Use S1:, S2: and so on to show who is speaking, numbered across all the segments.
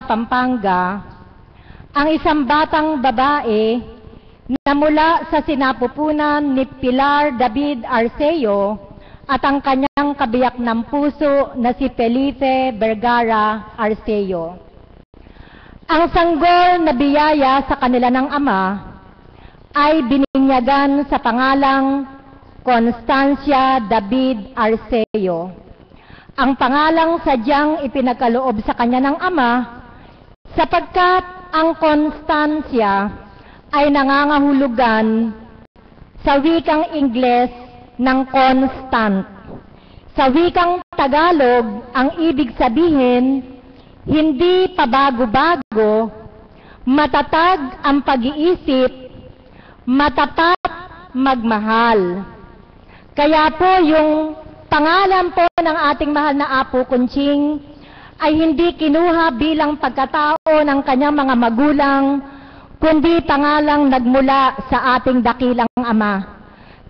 S1: Pampanga, ang isang batang babae na mula sa sinapupunan ni Pilar David Arceo at ang kanyang kabiyak ng puso na si Felipe Vergara Arceo. Ang sanggol na biyaya sa kanila ng ama ay bininyagan sa pangalang Constancia David Arceo. Ang pangalang sadyang ipinagkaloob sa kanya ng ama sapagkat ang Constancia ay nangangahulugan sa wikang Ingles ng constant. Sa wikang Tagalog, ang ibig sabihin, hindi pabago-bago, matatag ang pag-iisip, matapat magmahal. Kaya po yung pangalan po ng ating mahal na Apo Kunching ay hindi kinuha bilang pagkatao ng kanyang mga magulang, kundi pangalang nagmula sa ating dakilang ama.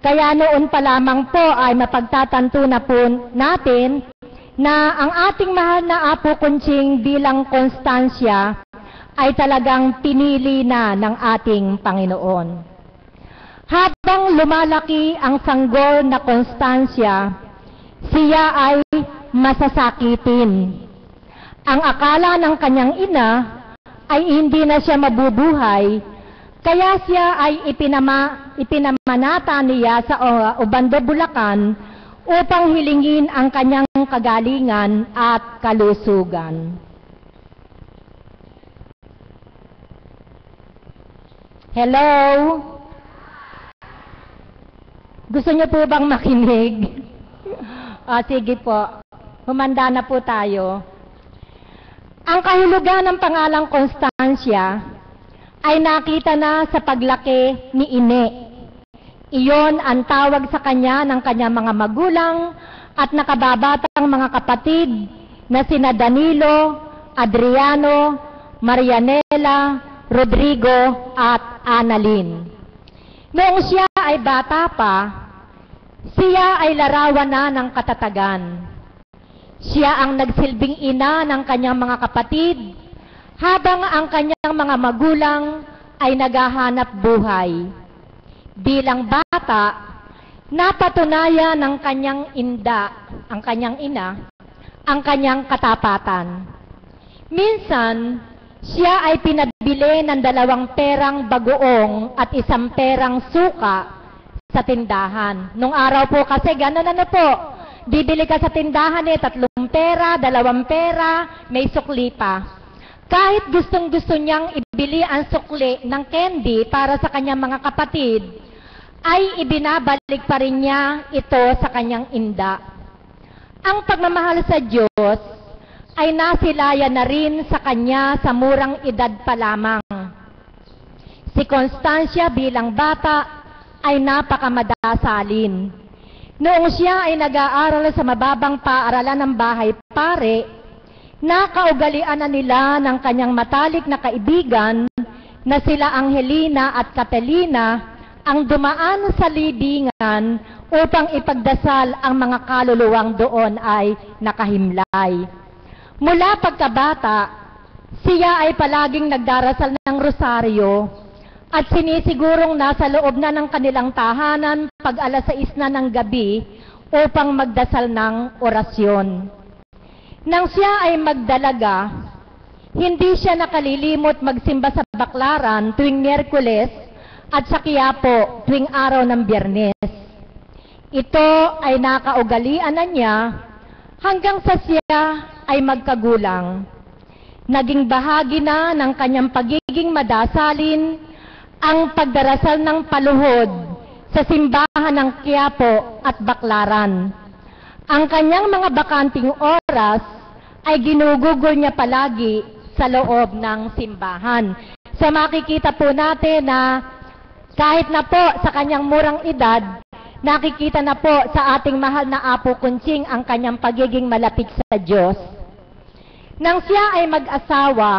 S1: Kaya noon pa lamang po ay mapagtatanto na po natin na ang ating mahal na Apo Kunching bilang Constancia ay talagang pinili na ng ating Panginoon. Habang lumalaki ang sanggol na Constancia, siya ay masasakitin. Ang akala ng kanyang ina ay hindi na siya mabubuhay, kaya siya ay ipinamanata niya sa Obando, Bulacan upang hilingin ang kanyang kagalingan at kalusugan. Hello? Gusto niyo po bang makinig? Sige po, humanda na po tayo. Ang kahulugan ng pangalang Constancia ay nakita na sa paglaki ni Ine. Iyon ang tawag sa kanya ng kanyang mga magulang at nakababatang mga kapatid na sina Danilo, Adriano, Marianela, Rodrigo at Annalyn. Noong siya ay bata pa, siya ay larawan na ng katatagan. Siya ang nagsilbing ina ng kanyang mga kapatid, habang ang kanyang mga magulang ay naghahanap buhay. Bilang bata, napatunayan ng kanyang ang kanyang ina, ang kanyang katapatan. Minsan, siya ay pinabili ng 2 perang bagoong at 1 perang suka sa tindahan. Nung araw po kasi, gano'n po, bibili ka sa tindahan 3 pera, 2 pera, may sukli pa. Kahit gustong-gusto niyang ibili ang sukli ng candy para sa kanyang mga kapatid, ay ibinabalik pa rin niya ito sa kanyang inda. Ang pagmamahal sa Diyos ay nasilayan na rin sa kanya sa murang edad pa lamang. Si Constancia bilang bata ay napakamadasalin. Noong siya ay nag-aaral sa mababang paaralan ng bahay pare, nakaugalian na nila ng kanyang matalik na kaibigan na sila Angelina at Catalina ang dumaan sa libingan upang ipagdasal ang mga kaluluwang doon ay nakahimlay. Mula pagkabata, siya ay palaging nagdarasal ng rosaryo at sinisigurong nasa loob na ng kanilang tahanan pag 6:00 na ng gabi upang magdasal ng orasyon. Nang siya ay magdalaga, hindi siya nakalilimot magsimba sa Baklaran tuwing Miyerkules at sa Quiapo tuwing araw ng Biyernes. Ito ay nakaugalian na niya hanggang sa siya ay magkagulang. Naging bahagi na ng kanyang pagiging madasalin ang pagdarasal ng paluhod sa simbahan ng Quiapo at Baklaran. Ang kanyang mga bakanting oras ay ginugugol niya palagi sa loob ng simbahan. So makikita po natin na kahit na po sa kanyang murang edad, nakikita na po sa ating mahal na Apo Kunching ang kanyang pagiging malapit sa Diyos. Nang siya ay mag-asawa,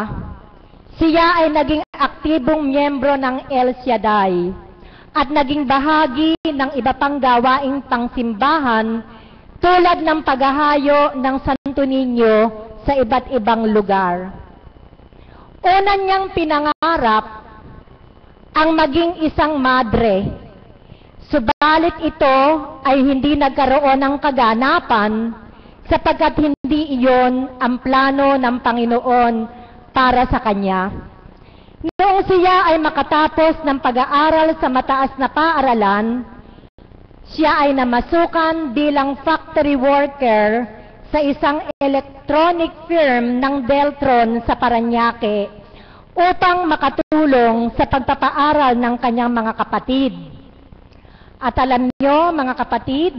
S1: siya ay naging aktibong miyembro ng El Shaddai at naging bahagi ng iba pang gawaing pangsimbahan tulad ng paghahayo ng Santo Niño sa iba't ibang lugar. Una niyang pinangarap ang maging isang madre, subalit ito ay hindi nagkaroon ng kaganapan sapagkat hindi iyon ang plano ng Panginoon para sa kanya. Noong siya ay makatapos ng pag-aaral sa mataas na paaralan, siya ay namasukan bilang factory worker sa isang electronic firm ng Deltron sa Parañaque upang makatulong sa pagpapaaral ng kanyang mga kapatid. At alam niyo, mga kapatid,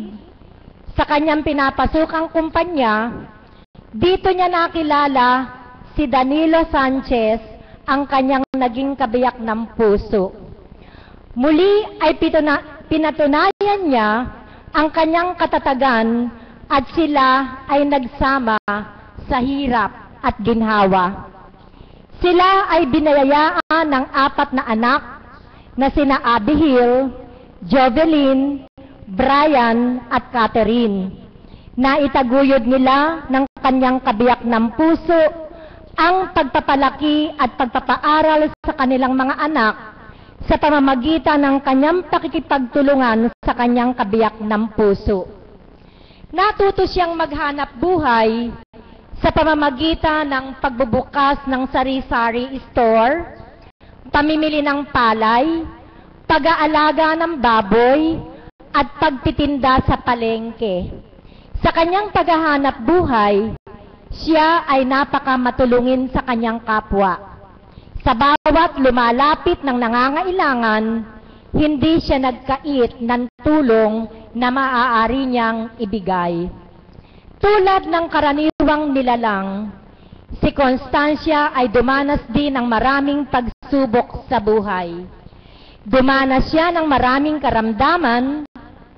S1: sa kanyang pinapasukang kumpanya, dito niya nakilala si Danilo Sanchez, ang kanyang naging kabiyak ng puso. Muli ay pinatunayan niya ang kanyang katatagan at sila ay nagsama sa hirap at ginhawa. Sila ay binayayaan ng 4 na anak na sina Abigail, Jovelyn, Brian at Catherine, na itaguyod nila ng kanyang kabiyak ng puso ang pagpapalaki at pagpapaaral sa kanilang mga anak sa pamamagitan ng kanyang pakikipagtulungan sa kanyang kabiyak ng puso. Natuto siyang maghanap buhay sa pamamagitan ng pagbubukas ng sari-sari store, pamimili ng palay, pag-aalaga ng baboy, at pagtitinda sa palengke. Sa kanyang paghahanap buhay, siya ay napakamatulungin sa kanyang kapwa. Sa bawat lumalapit ng nangangailangan, hindi siya nagkait ng tulong na maaari niyang ibigay. Tulad ng karaniwang nilalang, si Constancia ay dumanas din ng maraming pagsubok sa buhay. Dumanas siya ng maraming karamdaman,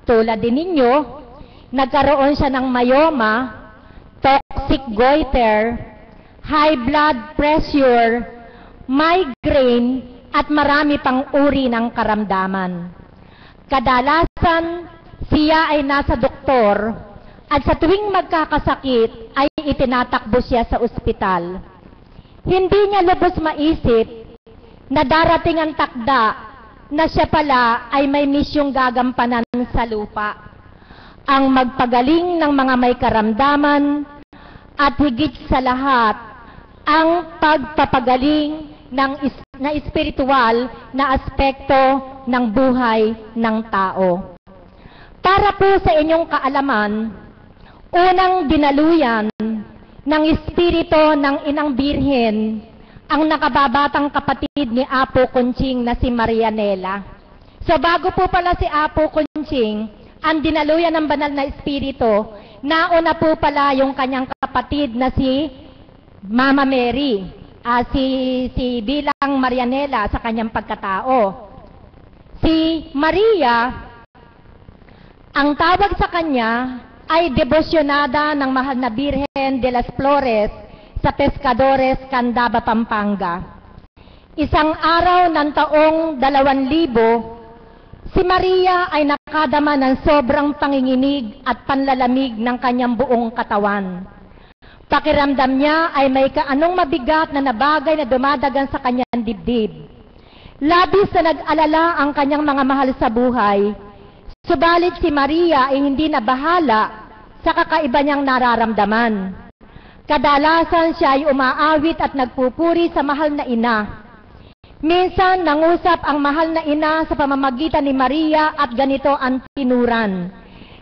S1: tulad din ninyo, nagkaroon siya ng myoma, toxic goiter, high blood pressure, migraine, at marami pang uri ng karamdaman. Kadalasan, siya ay nasa doktor at sa tuwing magkakasakit ay itinatakbo siya sa ospital. Hindi niya lubos maisip na darating ang takda na siya pala ay may misyong gagampanan sa lupa. Ang magpagaling ng mga may karamdaman at higit sa lahat, ang pagpapagaling na espiritual na aspekto ng buhay ng tao. Para po sa inyong kaalaman, unang dinaluyan ng espiritu ng Inang Birhen ang nakababatang kapatid ni Apo Conching na si Marianela. So bago po pala si Apo Conching, ang dinaluyan ng banal na espiritu, nauna po pala yung kanyang kapatid na si Mama Mary, si bilang Marianela sa kanyang pagkatao. Si Maria, ang tawag sa kanya ay debosyonada ng Mahal na Birhen de las Flores sa Pescadores, Candaba, Pampanga. Isang araw ng taong 2000, si Maria ay nakadama ng sobrang panginginig at panlalamig ng kanyang buong katawan. Pakiramdam niya ay may kaanong mabigat na nabagay na dumadagan sa kanyang dibdib. Labis na nag-alala ang kanyang mga mahal sa buhay. Subalit si Maria ay hindi nabahala sa kakaiba niyang nararamdaman. Kadalasan siya ay umaawit at nagpupuri sa mahal na ina. Minsan nangusap ang mahal na ina sa pamamagitan ni Maria at ganito ang tinuran: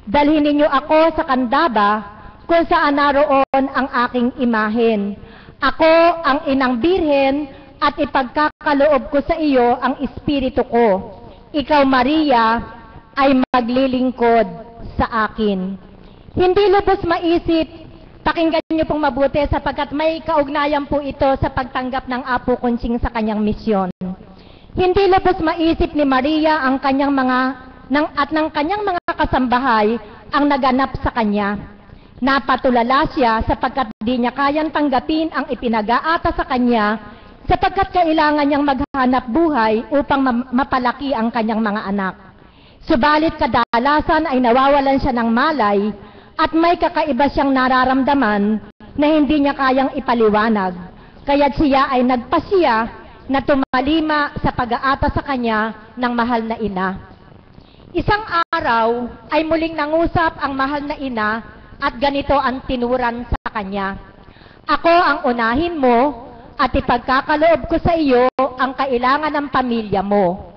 S1: "Dalhin ninyo ako sa Candaba kung saan naroon ang aking imahen. Ako ang Inang Birhen at ipagkakaloob ko sa iyo ang espiritu ko. Ikaw, Maria, ay maglilingkod sa akin." Hindi lubos maisip, pakinggan niyo pong mabuti sapagkat may kaugnayan po ito sa pagtanggap ng Apo Conching sa kanyang misyon. Hindi lubos maisip ni Maria ang kanyang ng kanyang mga kasambahay ang naganap sa kanya. Napatulala siya sapagkat di niya kayang tanggapin ang ipinag-aata sa kanya sapagkat kailangan niyang maghanap buhay upang mapalaki ang kanyang mga anak. Subalit kadalasan ay nawawalan siya ng malay at may kakaiba siyang nararamdaman na hindi niya kayang ipaliwanag. Kaya't siya ay nagpasya na tumalima sa pag-aata sa kanya ng mahal na ina. Isang araw ay muling nangusap ang mahal na ina at ganito ang tinuran sa kanya. Ako ang unahin mo at ipagkakaloob ko sa iyo ang kailangan ng pamilya mo.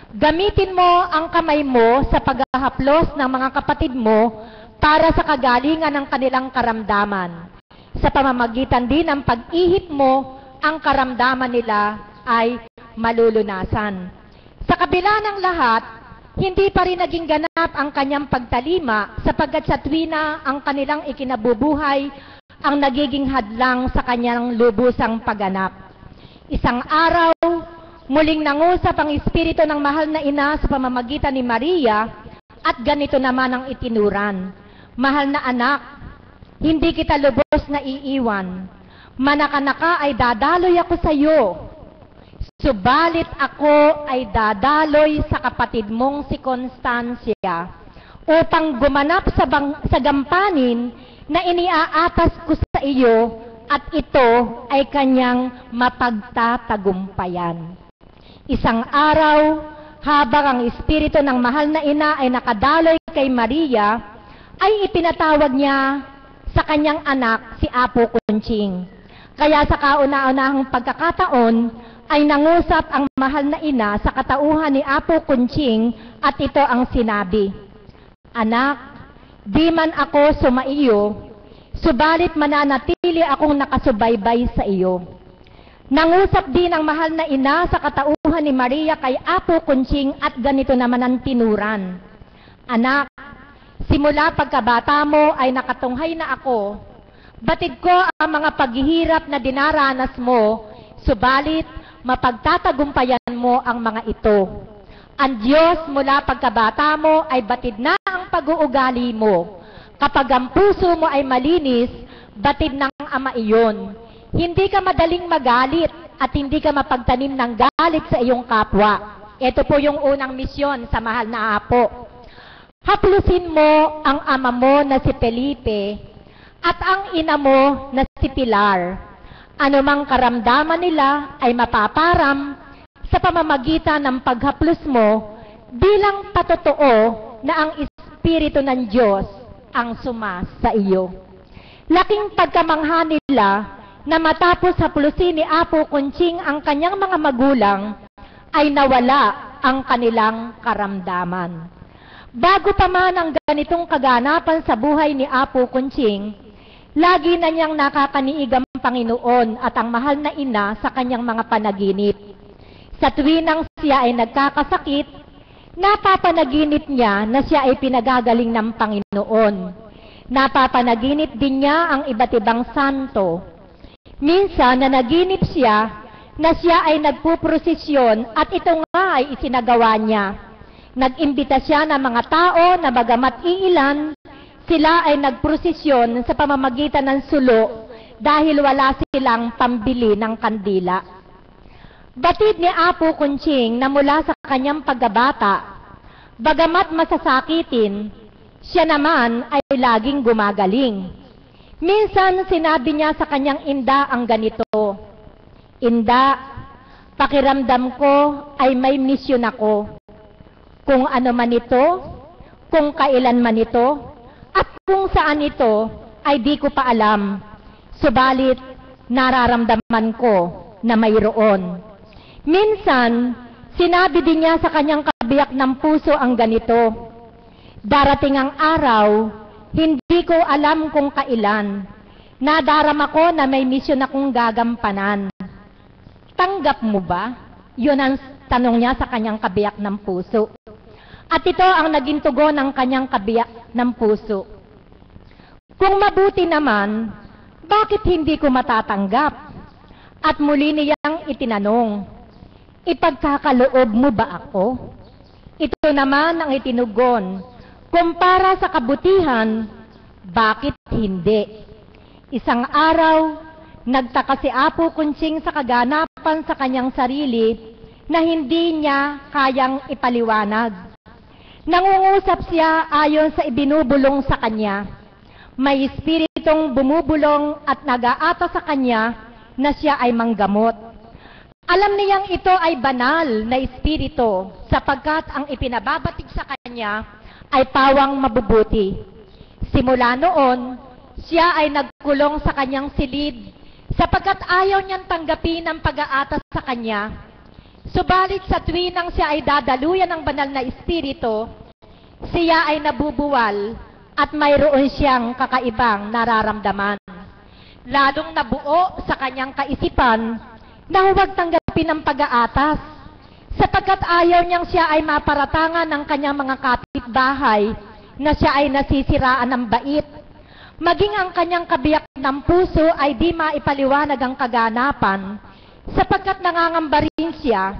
S1: Gamitin mo ang kamay mo sa paghahaplos ng mga kapatid mo para sa kagalingan ng kanilang karamdaman. Sa pamamagitan din ng pag-ihip mo, ang karamdaman nila ay malulunasan. Sa kabila ng lahat, hindi pa rin naging ganap ang kanyang pagtalima sapagkat sa tuwina ang kanilang ikinabubuhay ang nagiging hadlang sa kanyang lubusang pagganap. Isang araw, muling nangusap ang espiritu ng mahal na ina sa pamamagitan ni Maria at ganito naman ang itinuran. Mahal na anak, hindi kita lubos na iiwan. Manakanaka ay dadaloy ako sa iyo. Subalit ako ay dadaloy sa kapatid mong si Constancia upang gumanap sa gampanin na iniaatas ko sa iyo at ito ay kanyang mapagtatagumpayan. Isang araw, habang ang espiritu ng mahal na ina ay nakadaloy kay Maria, ay ipinatawag niya sa kanyang anak si Apo Kunching. Kaya sa kauna-unahang pagkakataon ay nangusap ang mahal na ina sa katauhan ni Apo Kunching at ito ang sinabi, "Anak, di man ako sumaiyo, subalit mananatili akong nakasubaybay sa iyo." Nangusap din ang mahal na ina sa katauhan ni Maria kay Apo Kunching at ganito naman ang tinuran, "Anak, simula pagkabata mo ay nakatunghay na ako. Batid ko ang mga paghihirap na dinaranas mo, subalit mapagtatagumpayan mo ang mga ito. Ang Diyos mula pagkabata mo ay batid na ang pag-uugali mo. Kapag ang puso mo ay malinis, batid ng Ama iyon. Hindi ka madaling magalit at hindi ka mapagtanim ng galit sa iyong kapwa." Ito po yung unang misyon sa mahal na Apo. Haplusin mo ang ama mo na si Felipe at ang ina mo na si Pilar. Anumang karamdaman nila ay mapaparam sa pamamagitan ng paghaplos mo bilang patotoo na ang Espiritu ng Diyos ang suma sa iyo. Laking pagkamangha nila na matapos haplusin ni Apo Kunching ang kanyang mga magulang ay nawala ang kanilang karamdaman. Bago pa man ang ganitong kaganapan sa buhay ni Apo Kunching, lagi na niyang nakakaniig ang Panginoon at ang mahal na ina sa kanyang mga panaginip. Sa tuwinang siya ay nagkakasakit, napapanaginip niya na siya ay pinagagaling ng Panginoon. Napapanaginip din niya ang iba't ibang santo. Minsan nanaginip siya na siya ay nagpuprosesyon at ito nga ay isinagawa niya. Nag-imbita siya ng mga tao na bagamat iilan, sila ay nagprosesyon sa pamamagitan ng sulo dahil wala silang pambili ng kandila. Batid ni Apo Kunching na mula sa kanyang pagkabata, bagamat masasakitin, siya naman ay laging gumagaling. Minsan sinabi niya sa kanyang inda ang ganito, "Inda, pakiramdam ko ay may misyon ako. Kung ano man ito, kung kailan man ito, at kung saan ito, ay di ko pa alam. Subalit, nararamdaman ko na mayroon." Minsan, sinabi din niya sa kanyang kabiyak ng puso ang ganito, "Darating ang araw, hindi ko alam kung kailan. Nadarama ko na may misyon akong gagampanan." Tanggap mo ba? Yun ang tanong niya sa kanyang kabiyak ng puso. At ito ang naging tugon ng kanyang kabiyak ng puso. "Kung mabuti naman, bakit hindi ko matatanggap?" At muli niyang itinanong, "Ipagkakaloob mo ba ako?" Ito naman ang itinugon, "Kumpara sa kabutihan, bakit hindi?" Isang araw, nagtaka si Apo Kunching sa kaganapan sa kanyang sarili na hindi niya kayang ipaliwanag. Nangungusap siya ayon sa ibinubulong sa kanya. May espiritong bumubulong at nag-aata sa kanya na siya ay manggamot. Alam niyang ito ay banal na espiritu sapagkat ang ipinababatik sa kanya ay pawang mabubuti. Simula noon, siya ay nagkulong sa kanyang silid sapagkat ayaw niyang tanggapin ang pag-aatas sa kanya. Subalit sa tuwinang siya ay dadaluyan ng banal na espiritu, siya ay nabubuwal at mayroon siyang kakaibang nararamdaman. Lalong nabuo sa kanyang kaisipan na huwag tanggapin ang pag-aatas sapagkat ayaw niyang siya ay maparatangan ng kanyang mga kapitbahay na siya ay nasisiraan ng bait. Maging ang kanyang kabiyak ng puso ay di maipaliwanag ang kaganapan sapagkat nangangamba rin siya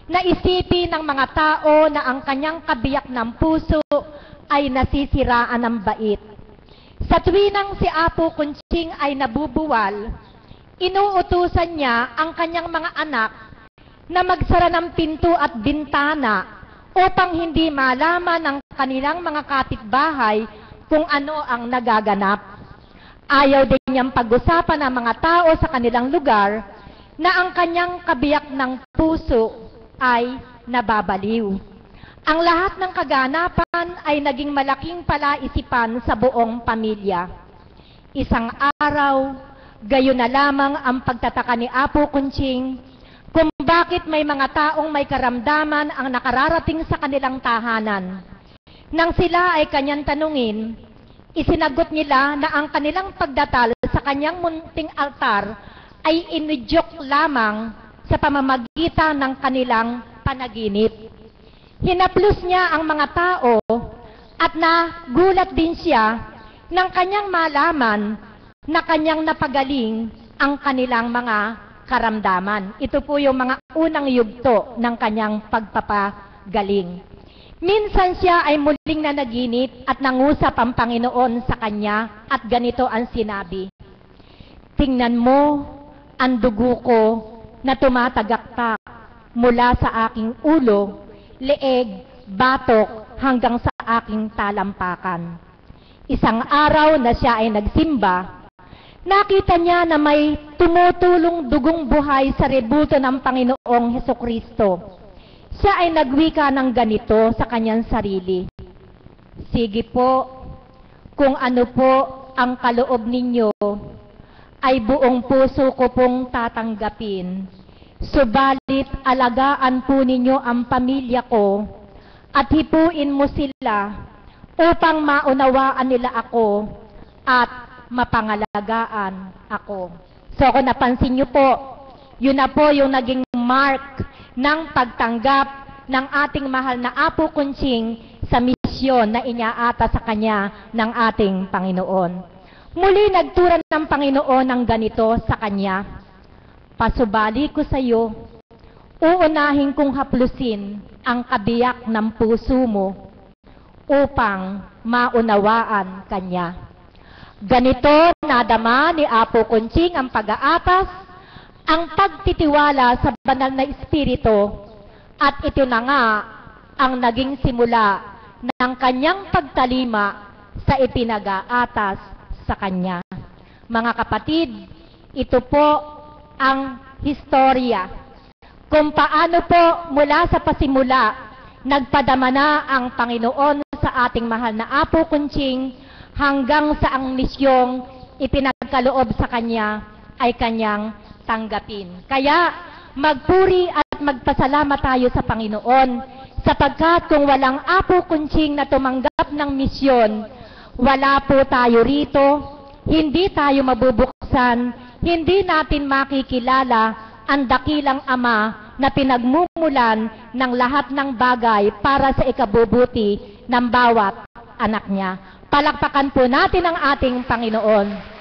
S1: na isipin ng mga tao na ang kanyang kabiyak ng puso ay nasisiraan ng bait. Sa tuwinang si Apo Kunching ay nabubuwal, inuutusan niya ang kanyang mga anak na magsara ng pinto at bintana upang hindi malaman ng kanilang mga kapitbahay kung ano ang nagaganap. Ayaw din niyang pag-usapan ng mga tao sa kanilang lugar na ang kanyang kabiyak ng puso ay nababaliw. Ang lahat ng kaganapan ay naging malaking palaisipan sa buong pamilya. Isang araw, gayon na lamang ang pagtataka ni Apo Kunching kung bakit may mga taong may karamdaman ang nakararating sa kanilang tahanan. Nang sila ay kanyang tanungin, isinagot nila na ang kanilang pagdatal sa kanyang munting altar ay inudyok lamang sa pamamagitan ng kanilang panaginip. Hinaplos niya ang mga tao at nagulat din siya nang kanyang malaman na kanyang napagaling ang kanilang mga karamdaman. Ito po yung mga unang yugto ng kanyang pagpapagaling. Minsan siya ay muling nanaginip at nangusap ang Panginoon sa kanya at ganito ang sinabi, "Tingnan mo ang dugo ko na tumatagaktak mula sa aking ulo, leeg, batok hanggang sa aking talampakan." Isang araw na siya ay nagsimba, nakita niya na may tumutulong dugong buhay sa rebulto ng Panginoong Hesukristo. Siya ay nagwika ng ganito sa kanyang sarili, "Sige po, kung ano po ang kaloob ninyo, ay buong puso ko pong tatanggapin. Subalit alagaan po ninyo ang pamilya ko at hipuin mo sila upang maunawaan nila ako at mapangalagaan ako." So kung napansin nyo po, yun na po yung naging mark ng pagtanggap ng ating mahal na Apo Kunching sa misyon na inyaata sa kanya ng ating Panginoon. Muli nagturan ng Panginoon ng ganito sa kanya, "Pasubali ko sa iyo, uunahin kong haplusin ang kabiyak ng puso mo upang maunawaan kanya." Ganito nadama ni Apo Kunching ang pag-aatas, ang pagtitiwala sa banal na espiritu, at ito na nga ang naging simula ng kanyang pagtalima sa ipinag-aatas sa kanya. Mga kapatid, ito po ang historya kung paano po mula sa pasimula nagpadama na ang Panginoon sa ating mahal na Apo Kunching hanggang sa ang misyong ipinagkaloob sa kanya ay kanyang tanggapin. Kaya magpuri at magpasalamat tayo sa Panginoon sapagkat kung walang Apo Kunching na tumanggap ng misyon, wala po tayo rito, hindi tayo mabubuksan, hindi natin makikilala ang dakilang Ama na pinagmumulan ng lahat ng bagay para sa ikabubuti ng bawat anak niya. Palakpakan po natin ang ating Panginoon.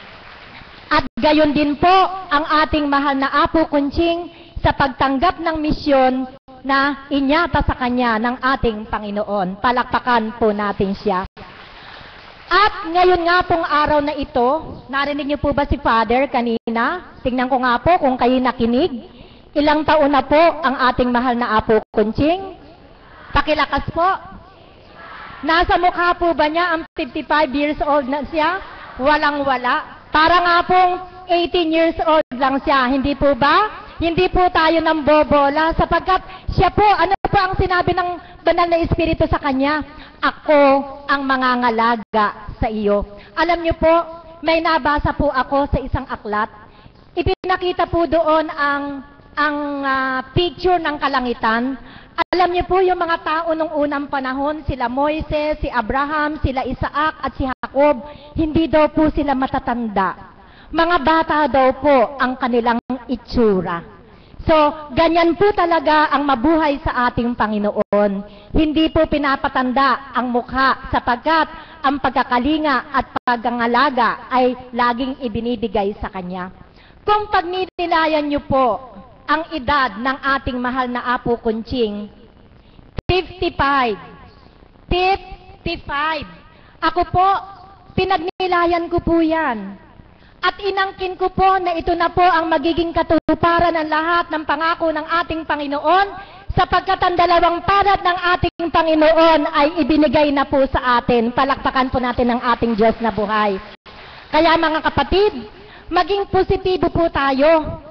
S1: At gayon din po ang ating mahal na Apo Kunching sa pagtanggap ng misyon na inyata sa kanya ng ating Panginoon. Palakpakan po natin siya. At ngayon nga pong araw na ito, narinig niyo po ba si Father kanina? Tingnan ko nga po kung kayo nakinig. Ilang taon na po ang ating mahal na Apo Kunching? Pakilakas po. Nasa mukha po ba niya ang 55 years old na siya? Walang-wala. Para nga pong 18 years old lang siya, hindi po ba? Hindi po tayo nang bobola sapagkat siya po, ano po ang sinabi ng banal na Espiritu sa kanya? Ako ang mangangalaga sa iyo. Alam niyo po, may nabasa po ako sa isang aklat. Ipinakita po doon ang picture ng kalangitan. Alam niyo po yung mga tao nung unang panahon, sila Moises, si Abraham, sila Isaac at si Jacob, hindi daw po sila matatanda. Mga bata daw po ang kanilang itsura. So, ganyan po talaga ang mabuhay sa ating Panginoon. Hindi po pinapatanda ang mukha sapagkat ang pagkakalinga at pagngalaga ay laging ibinibigay sa Kanya. Kung pagninilayan niyo po ang edad ng ating mahal na Apo Kunching, 55. 55. Ako po, pinagnilayan ko po yan. At inangkin ko po na ito na po ang magiging katuparan ng lahat ng pangako ng ating Panginoon sapagkat ang dalawang palad ng ating Panginoon ay ibinigay na po sa atin. Palakpakan po natin ang ating Diyos na buhay. Kaya mga kapatid, maging positibo po tayo.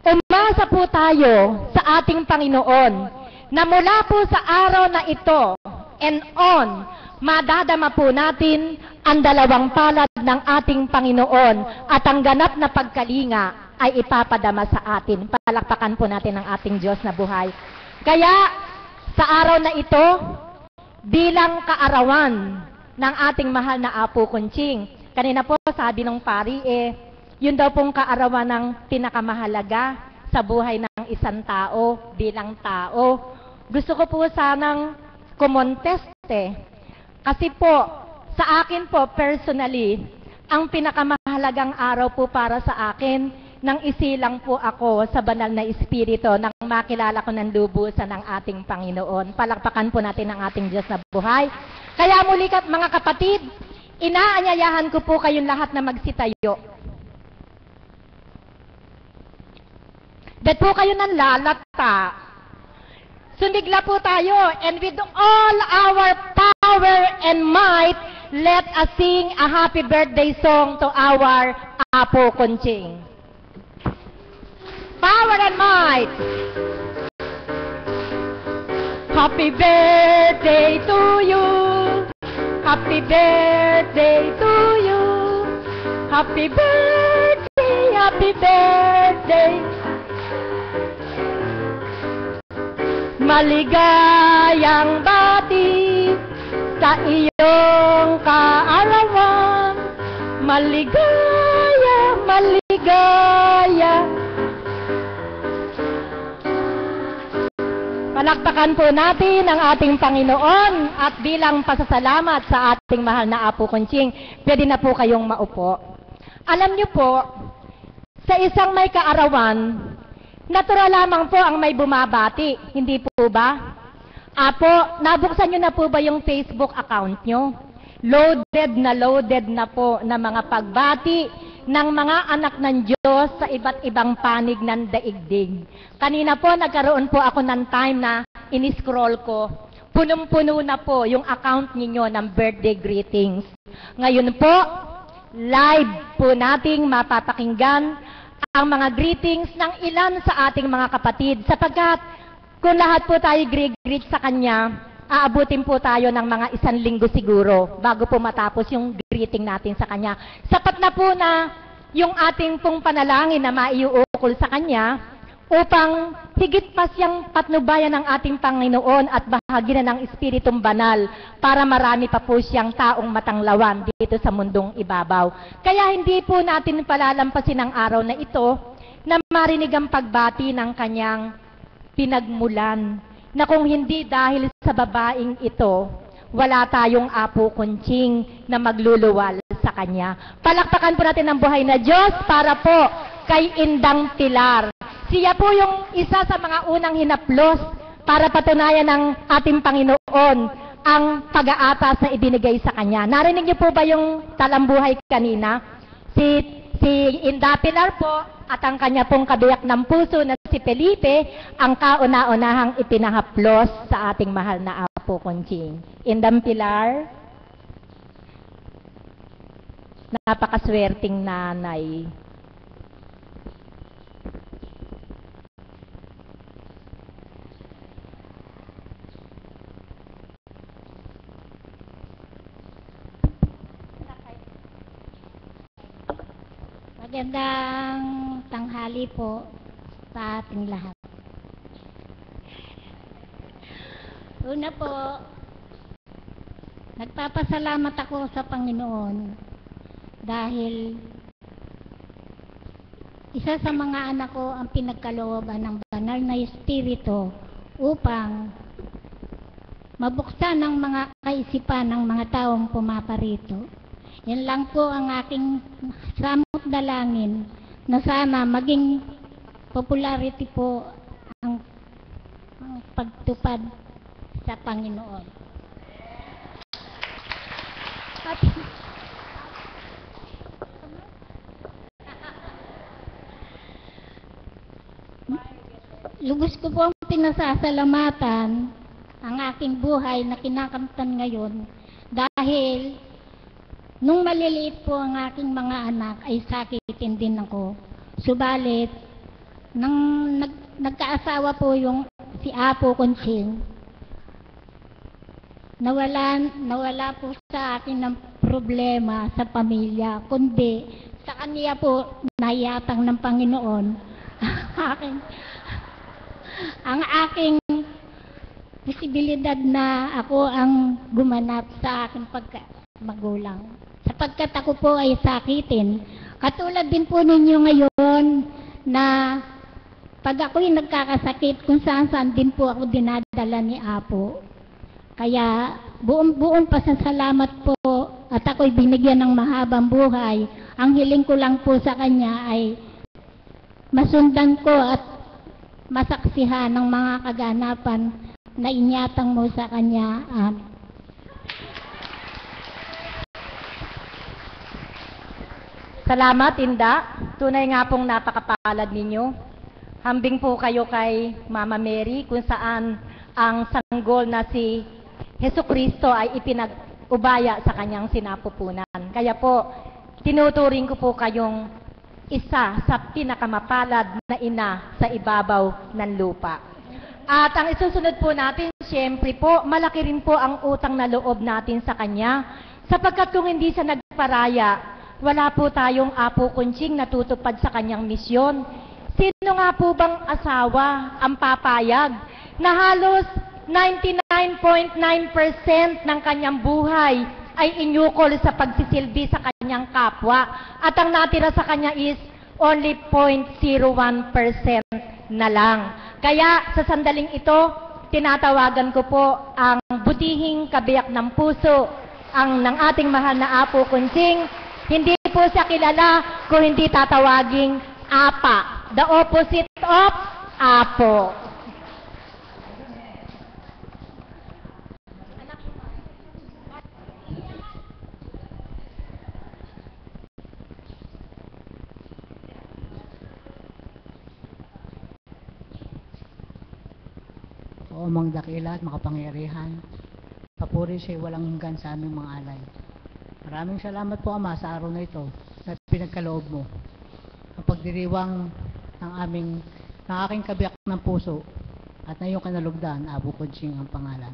S1: Umasa po tayo sa ating Panginoon na mula po sa araw na ito and on, madadama po natin ang dalawang palad ng ating Panginoon at ang ganap na pagkalinga ay ipapadama sa atin. Palakpakan po natin ang ating Diyos na buhay. Kaya sa araw na ito, bilang kaarawan ng ating mahal na Apo Kunching, kanina po sabi ng pari yun daw pong kaarawan ng pinakamahalaga sa buhay ng isang tao bilang tao. Gusto ko po sanang kumonteste. Kasi po, sa akin po, personally, ang pinakamahalagang araw po para sa akin, nang isilang po ako sa banal na Espiritu, nang makilala ko ng lubusan ng ating Panginoon. Palakpakan po natin ang ating Diyos na buhay. Kaya muli mga kapatid, inaanyayahan ko po kayong lahat na magsitayo. Dahil po kayo nang lalata. Sundigla po tayo, and with all our power and might, let us sing a happy birthday song to our Apo Kunching. Power and might. Happy birthday to you. Happy birthday to you. Happy birthday, happy birthday. Maligayang bati sa iyong kaarawan. Maligaya, maligaya. Palakpakan po natin ang ating Panginoon at bilang pasasalamat sa ating mahal na Apo Kunching, pwede na po kayong maupo. Alam niyo po, sa isang may kaarawan, natural lamang po ang may bumabati, hindi po ba? Apo, nabuksan nyo na po ba yung Facebook account nyo? Loaded na po na mga pagbati ng mga anak ng Diyos sa iba't ibang panig ng daigdig. Kanina po, nagkaroon po ako ng time na in-scroll ko. Punong-puno na po yung account ninyo ng birthday greetings. Ngayon po, live po nating mapapakinggan ang mga greetings ng ilan sa ating mga kapatid sapagkat kung lahat po tayo greet sa Kanya, aabutin po tayo ng mga 1 linggo siguro bago po matapos yung greeting natin sa Kanya. Sapat na po na yung ating pong panalangin na maiuukol sa Kanya upang higit pa siyang patnubayan ng ating Panginoon at bahagi na ng Espiritong Banal para marami pa po siyang taong matanglawan dito sa mundong ibabaw. Kaya hindi po natin palalampasin ang araw na ito na marinig ang pagbati ng Kanyang pinagmulan na kung hindi dahil sa babaeng ito, wala tayong Apo Kunching na magluluwal sa Kanya. Palakpakan po natin ang buhay na Diyos para po kay Indang Pilar. Siya po yung isa sa mga unang hinaplos para patunayan ng ating Panginoon ang pag-aatas na ibinigay sa Kanya. Narinig niyo po ba yung talambuhay kanina? Si Inda Pilar po at ang kanya pong kabiyak ng puso na si Felipe ang kauna-unahang ipinahaplos sa ating mahal na Apo Kunching. Indang Pilar, napakaswerteng nanay.
S2: Magandang tanghali po sa ating lahat. Una po, nagpapasalamat ako sa Panginoon dahil isa sa mga anak ko ang pinagkalooban ng banal na Espiritu upang mabuksan ang mga kaisipan ng mga taong pumaparito. Yan lang po ang aking samot dalangin na sana maging popularity po ang pagtupad sa Panginoon. At lubos ko po ang pinasasalamatan ang aking buhay na kinakamtan ngayon dahil nung maliliit po ang aking mga anak ay sakitin din ako. Subalit, nang nagkaasawa po yung si Apo Conching, nawala po sa akin ng problema sa pamilya, kundi sa kanya po nayatang ng Panginoon ang aking posibilidad na ako ang gumanap sa aking magulang. Sapagkat ako po ay sakitin. Katulad din po ninyo ngayon na pag ako'y nagkakasakit, kung saan-saan din po ako dinadala ni Apo. Kaya buong pasasalamat po at ako'y binigyan ng mahabang buhay. Ang hiling ko lang po sa kanya ay masundan ko at masaksihan ng mga kaganapan na inyatang mo sa kanya.
S1: Salamat, Inda. Tunay nga pong napakapalad ninyo. Hambing po kayo kay Mama Mary kung saan ang sanggol na si Hesukristo ay ipinag-ubaya sa kanyang sinapupunan. Kaya po, tinuturing ko po kayong isa sa pinakamapalad na ina sa ibabaw ng lupa. At ang isusunod po natin, siyempre po, malaki rin po ang utang na loob natin sa kanya. Sapagkat kung hindi siya nagparaya, wala po tayong Apo Conching na tutupad sa kanyang misyon. Sino nga po bang asawa ang papayag na halos 99.9% ng kanyang buhay ay inyukol sa pagsisilbi sa kanyang kapwa at ang natira sa kanya is only 0.01% na lang. Kaya sa sandaling ito, tinatawagan ko po ang butihing kabiyak ng puso ng ating mahal na Apo Conching. Hindi po siya kilala kung hindi tatawaging Apa, the opposite of Apo.
S3: O mang dakila at makapangyarihan, papuri siya walang hanggan sa aming mga alay. Maraming salamat po, Ama, sa araw na ito na pinagkaloob mo ang pagdiriwang ng aking kabiyak ng puso at na iyong kanalugdan, Apo Conching ang pangalan.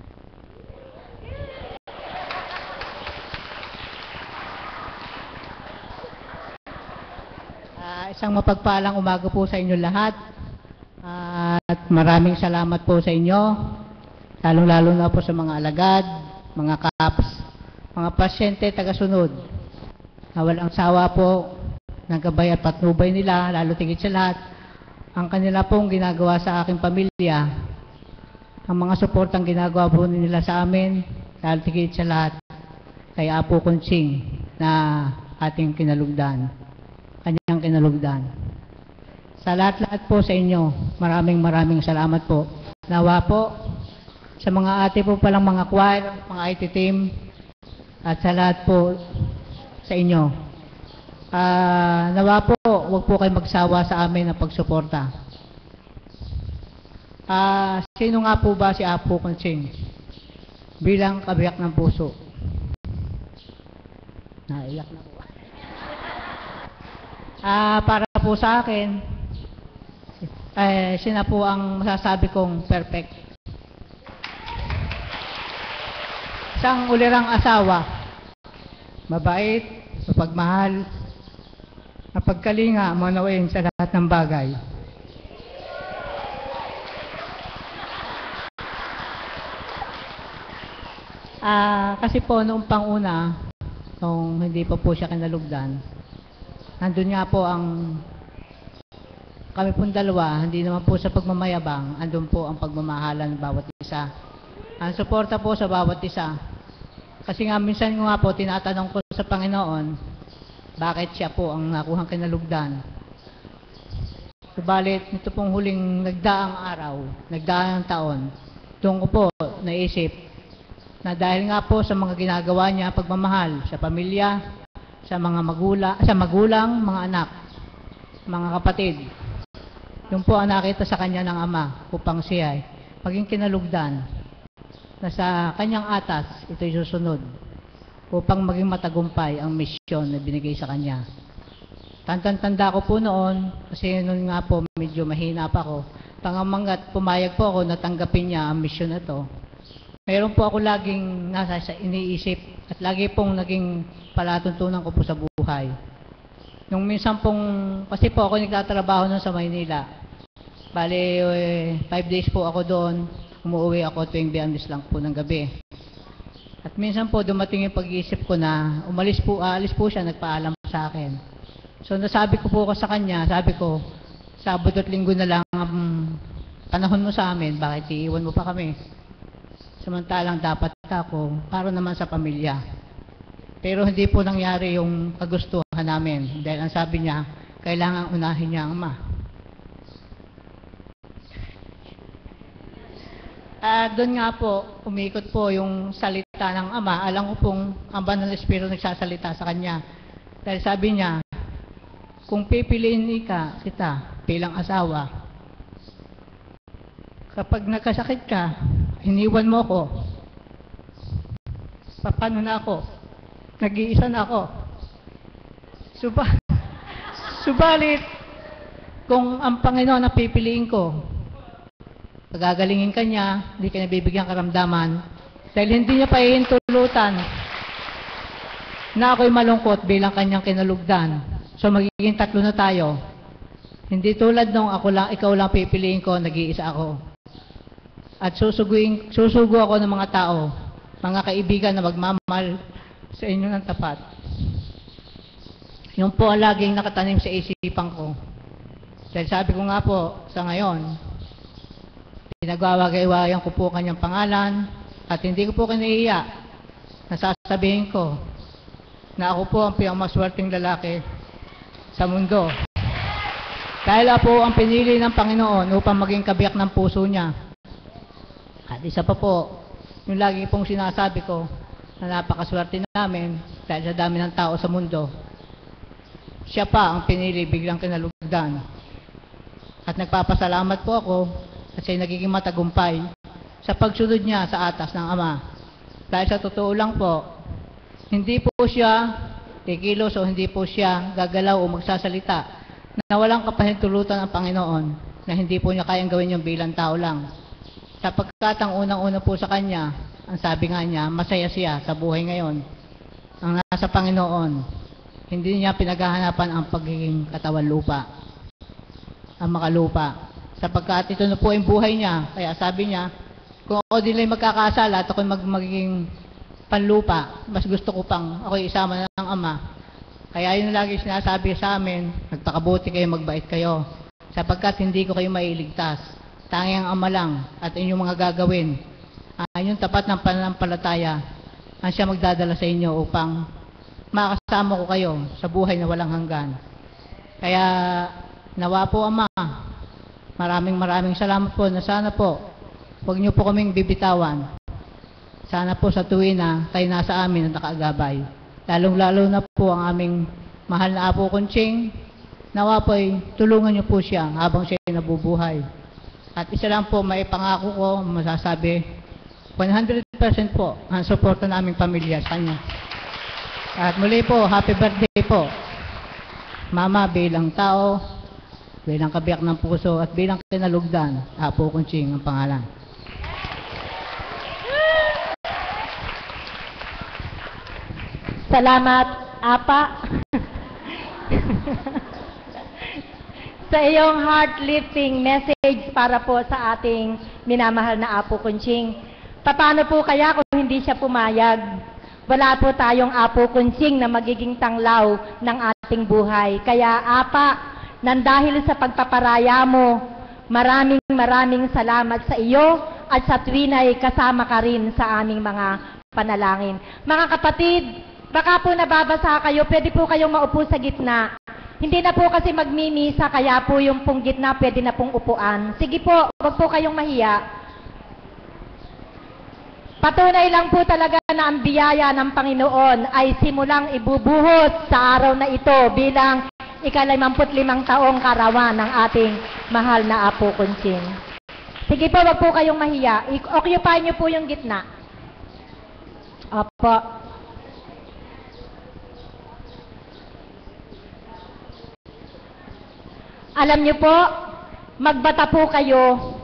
S3: Isang mapagpalang umaga po sa inyo lahat. At maraming salamat po sa inyo, lalong-lalo na po sa mga alagad, mga kaps, mga pasyente, tagasunod, na walang sawa po ng gabay at patnubay nila, lalo tigit sa lahat, ang kanila pong ginagawa sa aking pamilya, ang mga suportang ginagawa po nila sa amin, lalo tigit sa lahat, kay Apo Conching na ating kinalugdan, kanyang kinalugdan. Sa lahat-lahat po sa inyo, maraming salamat po. Nawa po, sa mga ate po palang mga choir, mga IT team, at sa lahat po sa inyo. Nawa po, huwag po kayo magsawa sa amin ng pagsuporta. Sino nga po ba si Apo Conching? Bilang kabiyak ng puso. Naiyak na po. Para po sa akin, siya na po ang masasabi kong perfect. Isang ulirang asawa, mabait, mapagmahal, mapagkalinga, maunawain sa lahat ng bagay. Kasi po noong panguna, nung hindi pa po siya kinalugdan, nandun nga po kami pong dalawa, hindi naman po sa pagmamayabang, andun po ang pagmamahalan ng bawat isa. Ang suporta po sa bawat isa. Kasi nga minsan nga po, tinatanong ko sa Panginoon, bakit siya po ang nakuhang kinalugdan. Subalit, nito pong huling nagdaang araw, nagdaang taon, doon ko po naisip, na dahil nga po sa mga ginagawa niya, pagmamahal sa pamilya, sa mga magulang, mga anak, mga kapatid. Yung po ang nakita sa kanya ng Ama upang siya ay maging kinalugdan na sa kanyang atas ito'y susunod upang maging matagumpay ang misyon na binigay sa kanya. Tanda ko po noon, kasi noon nga po medyo mahina pa ako, pangamangat pumayag po ako na tanggapin niya ang misyon na to. Meron po ako laging nasa iniisip at lagi pong naging palatuntunan ko po sa buhay. Nung minsan pong, kasi po ako nagtatrabaho nun sa Maynila. Bale, 5 days po ako doon. Umuwi ako tuwing Biyernes lang po ng gabi. At minsan po dumating yung pag-iisip ko na aalis po siya, nagpaalam sa akin. So nasabi ko po sa kanya, sabi ko, Sabado at Linggo na lang ang panahon mo sa amin, bakit iiwan mo pa kami? Samantalang dapat ako para naman sa pamilya. Pero hindi po nangyari yung kagustuhan namin dahil ang sabi niya, kailangan unahin niya ang Ama. Doon nga po, umikot po yung salita ng Ama. Alam ko pong ang Banal na Espiritu nagsasalita sa kanya. Dahil sabi niya, kung pipiliin kita bilang asawa, kapag nagkasakit ka, iniwan mo ko, paano na ako? Nag-iisa na ako. Subalit, kung ang Panginoon na pipiliin ko, pagagalingin ka niya, hindi ka nabibigyan karamdaman, dahil hindi niya pa ihintulutan na ako'y malungkot bilang kanyang kinalugdan. So magiging 3 na tayo. Hindi tulad nung ikaw lang pipiliin ko, nag-iisa ako. At susugo ako ng mga tao, mga kaibigan na magmamahal sa inyo ng tapat. Yung po ang laging nakatanim sa isipan ko. Dahil sabi ko nga po, sa ngayon, pinagwawagay-wayan ko po kanyang pangalan at hindi ko po kinahiya. Nasasabihin ko na ako po ang pinakamaswerteng lalaki sa mundo. Dahil po ang pinili ng Panginoon upang maging kabiyak ng puso niya. At isa pa po, yung lagi pong sinasabi ko na napakaswerte namin dahil sa dami ng tao sa mundo. Siya pa ang pinili biglang kinalugdan. At nagpapasalamat po ako kasi nagiging matagumpay sa pagsunod niya sa atas ng Ama. Dahil sa totoo lang po, hindi po siya kikilos o hindi po siya gagalaw o magsasalita na walang kapahintulutan ang Panginoon na hindi po niya kayang gawin yung bilang tao lang. Sapagkat ang unang-una po sa kanya, ang sabi nga niya, masaya siya sa buhay ngayon. Ang nasa Panginoon, hindi niya pinaghahanapan ang pagiging katawan lupa, ang makalupa. Sapagkat ito na po yung buhay niya. Kaya sabi niya, kung ako din lang magkakasala at ako magiging panlupa, mas gusto ko pang ako isama na ng Ama. Kaya yun lagi sinasabi sa amin, nagpakabuti kayo, magbait kayo. Sapagkat hindi ko kayo mailigtas. Tanging ang Ama lang at inyong mga gagawin. Yung tapat ng pananampalataya ang siya magdadala sa inyo upang makasama ko kayo sa buhay na walang hanggan. Kaya nawa po Ama, maraming salamat po na sana po huwag niyo po kaming bibitawan. Sana po sa tuwin na kayo nasa amin na nakaagabay. Lalong-lalo na po ang aming mahal na Apo Kunching. Nawa po ay tulungan niyo po siya habang siya ay nabubuhay. At isa lang po maipangako ko, masasabi, 100% po ang suporta ng aming pamilya sa kanya. At muli po, happy birthday po. Mama, bilang tao, bilang kabiyak ng puso, at bilang kinalugdan, Apo Kunching ang pangalan.
S1: Salamat, Apa. sa iyong heart-lifting message para po sa ating minamahal na Apo Kunching. Paano po kaya kung hindi siya pumayag? Wala po tayong Apo Kunching na magiging tanglaw ng ating buhay. Kaya Apa, nang dahil sa pagpaparaya mo, maraming salamat sa iyo at sa tuwin ay kasama ka rin sa aming mga panalangin. Mga kapatid, baka po nababasa kayo, pwede po kayong maupo sa gitna. Hindi na po kasi magmimisa, kaya po yung pong gitna pwede na pong upuan. Sige po, wag po kayong mahiya. Patunay lang po talaga na ang biyaya ng Panginoon ay simulang ibubuhos sa araw na ito bilang ika-55 taong karawan ng ating mahal na Apo Kunching. Sige po, wag po kayong mahiya. I-occupy niyo po yung gitna. Opo. Alam niyo po, magbata po kayo.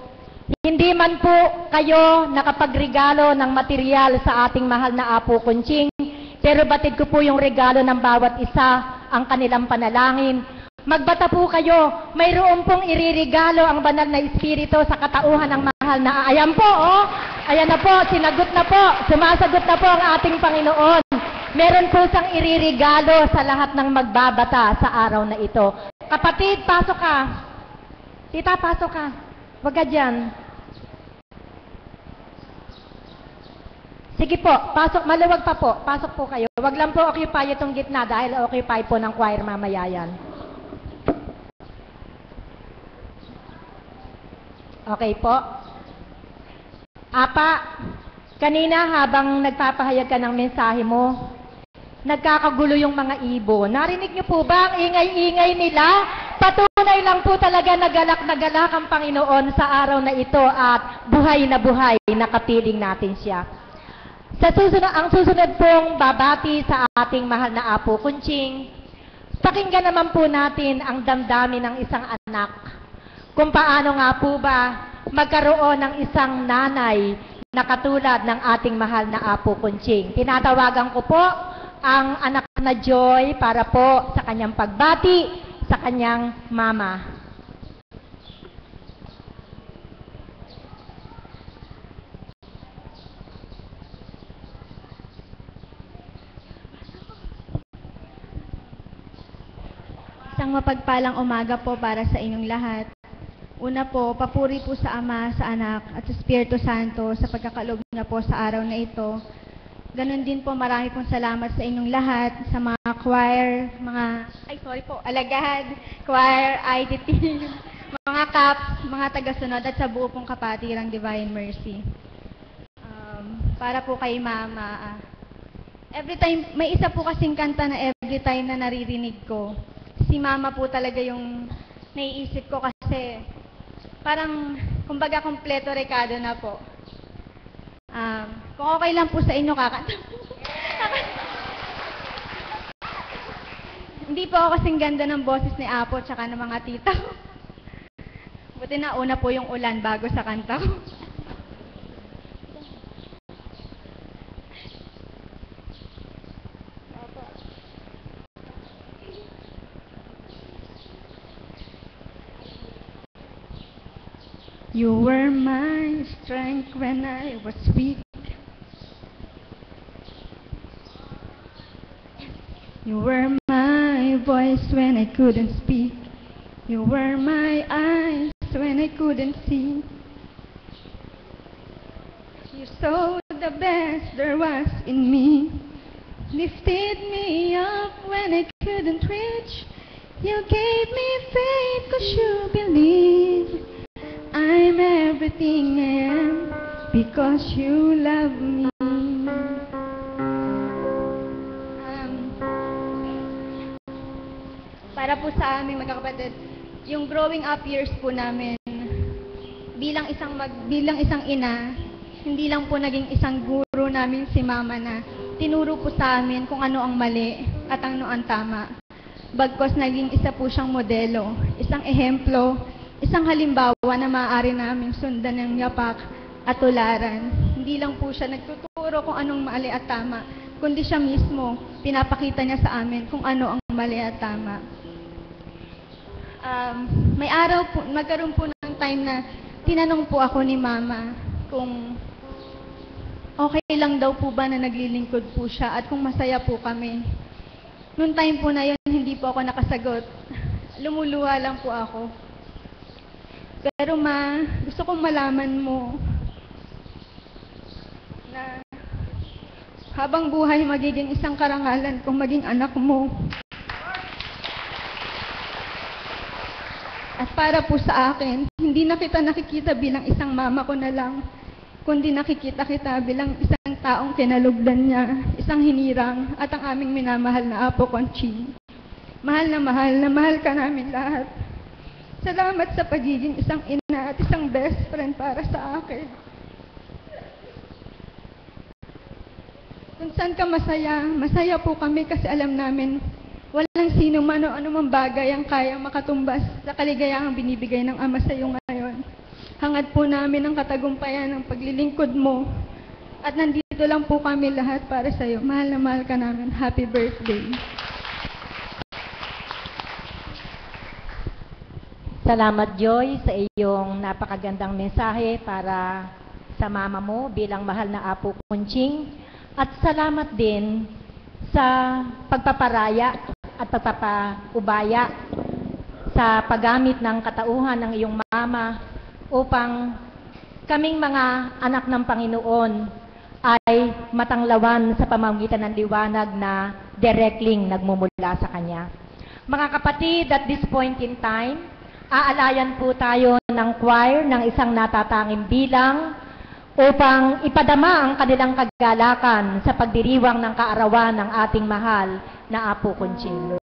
S1: Hindi man po kayo nakapagregalo ng material sa ating mahal na Apo Kunching, pero batid ko po yung regalo ng bawat isa, ang kanilang panalangin. Magbata po kayo, mayroon pong iririgalo ang banal na Espiritu sa katauhan ng mahal na... Ayan po, oh! Ayan na po, sinagot na po, sumasagot na po ang ating Panginoon. Meron po siyang iririgalo sa lahat ng magbabata sa araw na ito. Kapatid, pasok ka. Tita, pasok ka. Wag ka dyan. Sige po, pasok. Maluwag pa po. Pasok po kayo. Wag lang po occupy itong gitna dahil occupy po ng choir mamaya yan. Okay po. Apa, kanina habang nagpapahayag ka ng mensahe mo, nagkakagulo yung mga ibon. Narinig niyo po ba ang ingay-ingay nila? Patunay lang po talaga na galak ang Panginoon sa araw na ito at buhay na kapiling natin siya. Ang susunod pong babati sa ating mahal na Apo Kunching, pakinggan naman po natin ang damdamin ng isang anak. Kung paano nga po ba magkaroon ng isang nanay na katulad ng ating mahal na Apo Kunching. Tinatawagan ko po ang anak na Joy para po sa kanyang pagbati sa kanyang mama.
S4: Isang mapagpalang umaga po para sa inyong lahat. Una po, papuri po sa Ama, sa Anak, at sa Espiritu Santo sa pagkakaloob niya po sa araw na ito. Ganon din po, marami pong salamat sa inyong lahat, sa mga choir, alagad, choir, IT team, mga caps, mga tagasunod, at sa buo pong kapatirang Divine Mercy. Para po kay Mama, every time, may isa po kasing kanta na every time na naririnig ko, si Mama po talaga yung naiisip ko kasi parang, kumbaga, kompleto rekado na po. Kung okay lang po sa inyo, kakanta. Hindi po ako kasing ganda ng boses ni Apo tsaka ng mga tita ko. Buti na una po yung ulan bago sa kanta ko. You were my strength when I was weak. You were my voice when I couldn't speak. You were my eyes when I couldn't see. You saw the best there was in me. Lifted me up when I couldn't reach. You gave me faith 'cause you believe. I'm everything I am because you love me. Para po sa aming magkakapatid, yung growing up years po namin, bilang isang ina, hindi lang po naging isang guro namin si Mama na tinuro po sa amin kung ano ang mali at ano ang tama. Bagkos naging isa po siyang modelo, isang ehemplo, isang halimbawa na maaari namin sundan ng yapak at tularan. Hindi lang po siya nagtuturo kung anong mali at tama, kundi siya mismo pinapakita niya sa amin kung ano ang mali at tama. May araw po, magkaroon po ng time na tinanong po ako ni Mama kung okay lang daw po ba na naglilingkod po siya at kung masaya po kami. Noong time po na yun, hindi po ako nakasagot. Lumuluha lang po ako. Pero Ma, gusto kong malaman mo na habang buhay magiging isang karangalan kung maging anak mo. At para po sa akin, hindi na kita nakikita bilang isang mama ko na lang, kundi nakikita kita bilang isang taong kinalugdan niya, isang hinirang, at ang aming minamahal na Apo Conching. Mahal na mahal ka namin lahat. Salamat sa pagiging isang ina at isang best friend para sa akin. Kung saan ka masaya, masaya po kami kasi alam namin walang sino man o anumang bagay ang kayang makatumbas sa kaligayahang binibigay ng Ama sa iyo ngayon. Hangad po namin ang katagumpayan ng paglilingkod mo. At nandito lang po kami lahat para sa iyo. Mahal na mahal ka namin. Happy birthday.
S1: Salamat, Joy, sa iyong napakagandang mensahe para sa mama mo bilang mahal na Apo Conching. At salamat din sa pagpaparaya at pagpapaubaya sa paggamit ng katauhan ng iyong mama upang kaming mga anak ng Panginoon ay matanglawan sa pamamagitan ng liwanag na directly nagmumula sa Kanya. Mga kapatid, at this point in time, aalayan po tayo ng choir ng isang natatanging bilang upang ipadama ang kanilang kagalakan sa pagdiriwang ng kaarawan ng ating mahal na Apo Conching.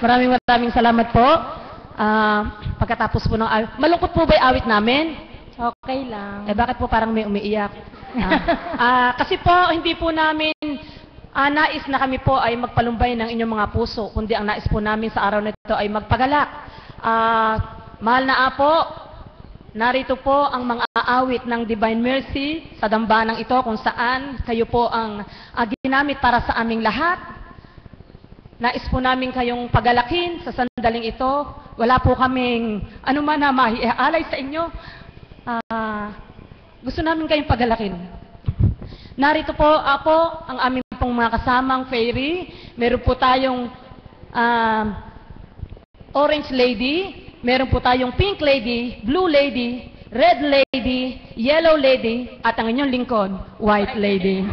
S5: Maraming salamat po. Pagkatapos po ng awit, malungkot po ba yung awit namin?
S1: Okay lang.
S5: Bakit po parang may umiiyak? Kasi po, hindi po namin nais na kami po ay magpalumbay ng inyong mga puso, kundi ang nais po namin sa araw na ito ay magpagalak. Mahal na Apo, narito po ang mga aawit ng Divine Mercy sa dambanang ito kung saan kayo po ang ginamit para sa aming lahat. Nais po namin kayong pagalakin sa sandaling ito. Wala po kaming anuman na maialay sa inyo. Gusto namin kayong pagalakin. Narito po, Apo, ang aming pong mga kasamang fairy. Meron po tayong orange lady, meron po tayong pink lady, blue lady, red lady, yellow lady, at ang inyong lingkod, white lady.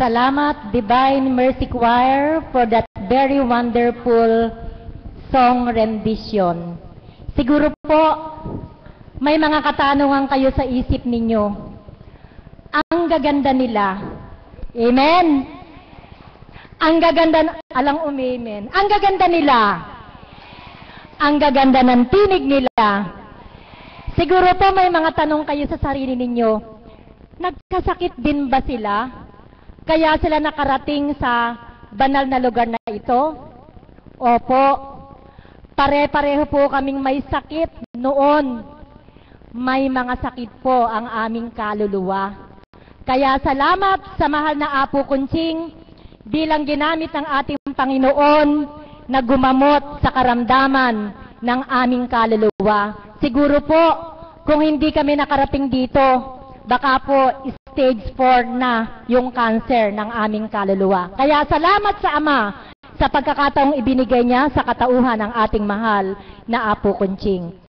S1: Salamat, Divine Mercy Choir, for that very wonderful song rendition. Siguro po, may mga katanungan kayo sa isip ninyo. Ang gaganda nila. Amen? Ang gaganda, alang umimen. Ang gaganda nila. Ang gaganda ng tinig nila. Siguro po may mga tanong kayo sa sarili ninyo. Nagkasakit din ba sila? Kaya sila nakarating sa banal na lugar na ito? Opo. Pare-pareho po kaming may sakit noon. May mga sakit po ang aming kaluluwa. Kaya salamat sa mahal na Apo Kunching bilang ginamit ng ating Panginoon na gumamot sa karamdaman ng aming kaluluwa. Siguro po, kung hindi kami nakarating dito, baka po stage 4 na yung cancer ng aming kaluluwa. Kaya salamat sa Ama sa pagkakataong ibinigay niya sa katauhan ng ating mahal na Apo Kunching.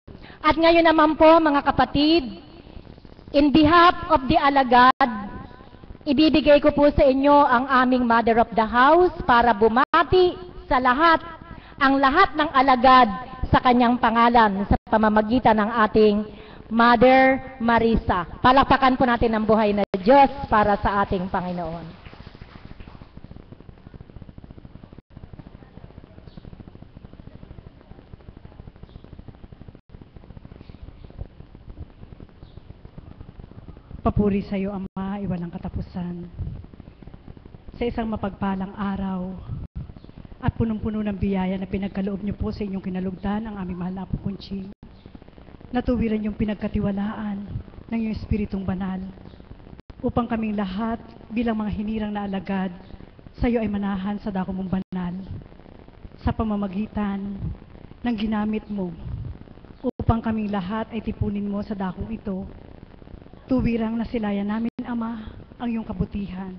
S1: At ngayon naman po mga kapatid, in behalf of the alagad, ibibigay ko po sa inyo ang aming Mother of the House para bumati sa lahat, ang lahat ng alagad sa kanyang pangalan sa pamamagitan ng ating Mother Marisa. Palakpakan po natin ang buhay na Diyos para sa ating Panginoon.
S6: Papuri sa iyo, Ama, iwalang katapusan. Sa isang mapagpalang araw at punong-puno ng biyaya na pinagkaloob niyo po sa inyong kinalugdan ang aming mahal na Apo Kunching, natuwiran yung pinagkatiwalaan ng iyong Espiritong Banal upang kaming lahat bilang mga hinirang na alagad sa iyo ay manahan sa dako mong banal sa pamamagitan ng ginamit mo upang kaming lahat ay tipunin mo sa dakong ito. Tuwirang nasilayan namin, Ama, ang iyong kabutihan,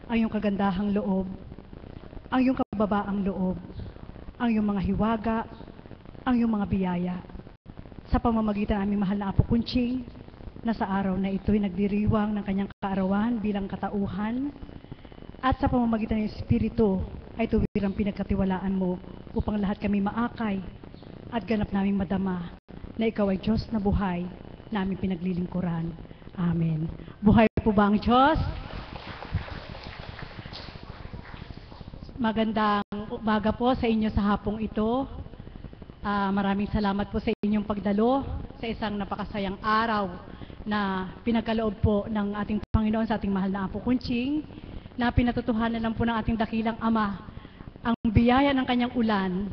S6: ang iyong kagandahang loob, ang iyong kababaang loob, ang iyong mga hiwaga, ang iyong mga biyaya. Sa pamamagitan ng aming mahal na Apo Kunching, na sa araw na ito'y nagdiriwang ng kanyang kaarawan bilang katauhan, at sa pamamagitan ng Espiritu ay tuwirang pinagkatiwalaan mo upang lahat kami maakay at ganap naming madama na ikaw ay Diyos na buhay na aming pinaglilingkuran. Amen. Buhay po ba ang Diyos? Magandang umaga po sa inyo sa hapong ito. Maraming salamat po sa inyong pagdalo sa isang napakasayang araw na pinagkaloob po ng ating Panginoon sa ating mahal na Apo Kunching, na pinatutuhanan lang po ng ating dakilang Ama. Ang biyaya ng kanyang ulan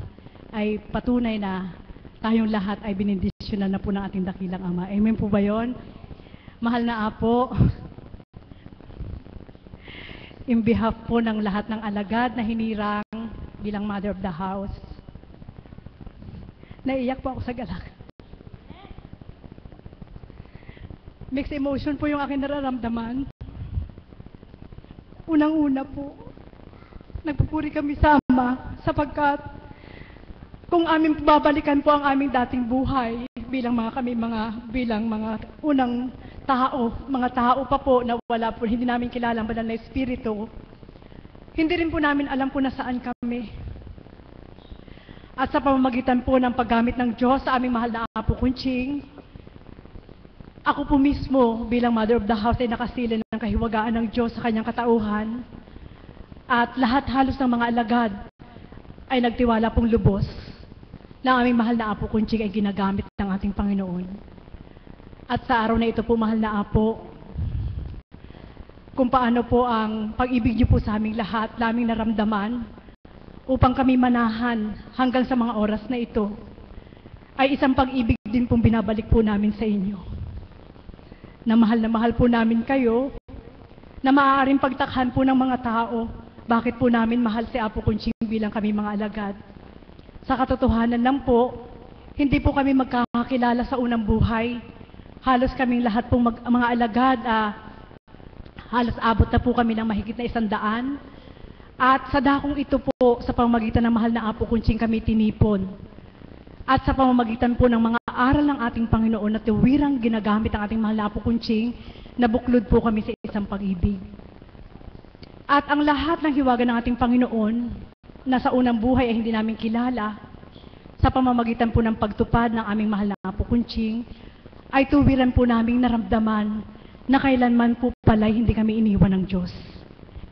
S6: ay patunay na tayong lahat ay binindisyonan na po ng ating dakilang Ama. Amen po ba yun? Mahal na Apo, in behalf po ng lahat ng alagad na hinirang bilang Mother of the House, naiyak po ako sa galak. Mixed emotion po yung aking nararamdaman. Unang-una po, nagpupuri kami sa Ama sapagkat kung aming babalikan po ang aming dating buhay bilang mga unang tao, mga tao pa po na wala po, hindi namin kilala ang banal na Espiritu, hindi rin po namin alam po na saan kami. At sa pamamagitan po ng paggamit ng Diyos sa aming mahal na Apo Kunching, ako po mismo bilang Mother of the House ay nakasilin ng kahiwagaan ng Diyos sa kanyang katauhan, at lahat halos ng mga alagad ay nagtiwala pong lubos na aming mahal na Apo Kunching ay ginagamit ng ating Panginoon. At sa araw na ito po, mahal na Apo, kung paano po ang pag-ibig niyo po sa aming lahat, naming naramdaman, upang kami manahan hanggang sa mga oras na ito, ay isang pag-ibig din pong binabalik po namin sa inyo. Na mahal po namin kayo, na maaaring pagtakhan po ng mga tao, bakit po namin mahal si Apo Kunching bilang kami mga alagad. Sa katotohanan lang po, hindi po kami magkakakilala sa unang buhay. Halos kaming lahat pong mga alagad, halos abot na po kami ng mahigit na 100. At sa dakong ito po, sa pamamagitan ng mahal na Apo Kunching kami tinipon. At sa pamamagitan po ng mga aral ng ating Panginoon na tuwirang ginagamit ang ating mahal na Apo Kunching, nabuklod po kami sa isang pag-ibig. At ang lahat ng hiwaga ng ating Panginoon, na sa unang buhay ay hindi namin kilala, sa pamamagitan po ng pagtupad ng aming mahal na Apo Kunching, ay tuwiran po naming naramdaman na kailanman po pala'y hindi kami iniwan ng Diyos.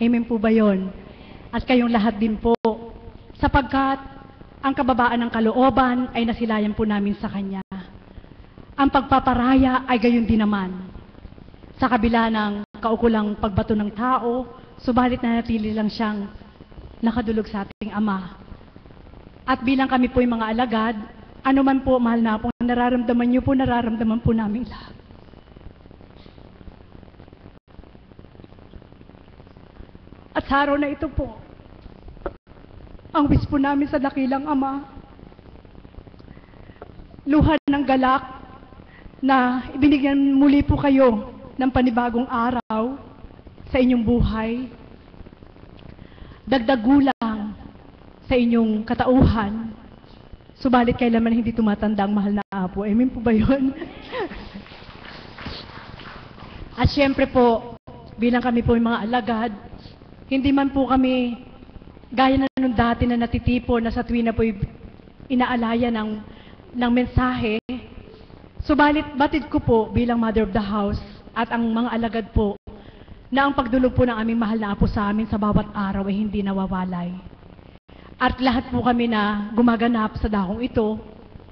S6: Amen po ba yun? At kayong lahat din po, sapagkat ang kababaan ng kalooban ay nasilayan po namin sa Kanya. Ang pagpaparaya ay gayon din naman. Sa kabila ng kaukulang pagbato ng tao, subalit na natili lang siyang nakadulog sa ating Ama. At bilang kami po yung mga alagad, ano man po, mahal na po, nararamdaman niyo po, nararamdaman po namin lahat. At sa araw na ito po, ang wish po namin sa dakilang Ama, luhan ng galak na ibinigyan muli po kayo ng panibagong araw sa inyong buhay. Dagdag gulang sa inyong katauhan, subalit kailanman hindi tumatanda ang mahal na Apo. Amen po ba yun? At syempre po, bilang kami po yung mga alagad, hindi man po kami gaya na nung dati na natitipo na sa tuwing na po inaalaya ng mensahe. Subalit batid ko po bilang mother of the house at ang mga alagad po na ang pagdulog po ng aming mahal na Apo sa amin sa bawat araw ay hindi nawawalay. At lahat po kami na gumaganap sa dakong ito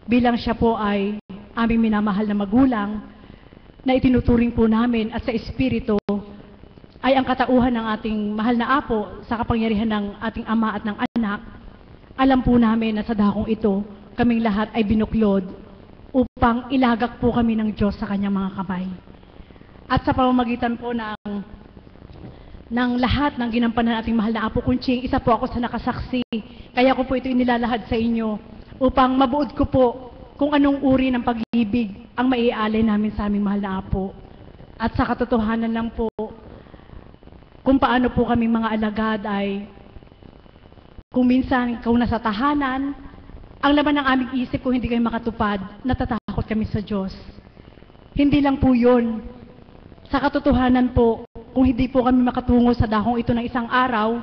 S6: bilang siya po ay aming minamahal na magulang na itinuturing po namin at sa espiritu ay ang katauhan ng ating mahal na Apo sa kapangyarihan ng ating Ama at ng Anak. Alam po namin na sa dakong ito, kaming lahat ay binuklod upang ilagak po kami ng Diyos sa kanyang mga kamay. At sa pamamagitan po ng lahat ng ginampanan ating mahal na Apo Kunching, isa po ako sa nakasaksi. Kaya ko po ito inilalahad sa inyo upang mabuod ko po kung anong uri ng pag-ibig ang maiaalay namin sa aming mahal na Apo. At sa katotohanan lang po, kung paano po kami mga alagad ay kung minsan kung nasa tahanan, ang laman ng aming isip kung hindi kayo makatupad, natatakot kami sa Diyos. Hindi lang po yun. Sa katotohanan po, kung hindi po kami makatungo sa dakong ito ng isang araw,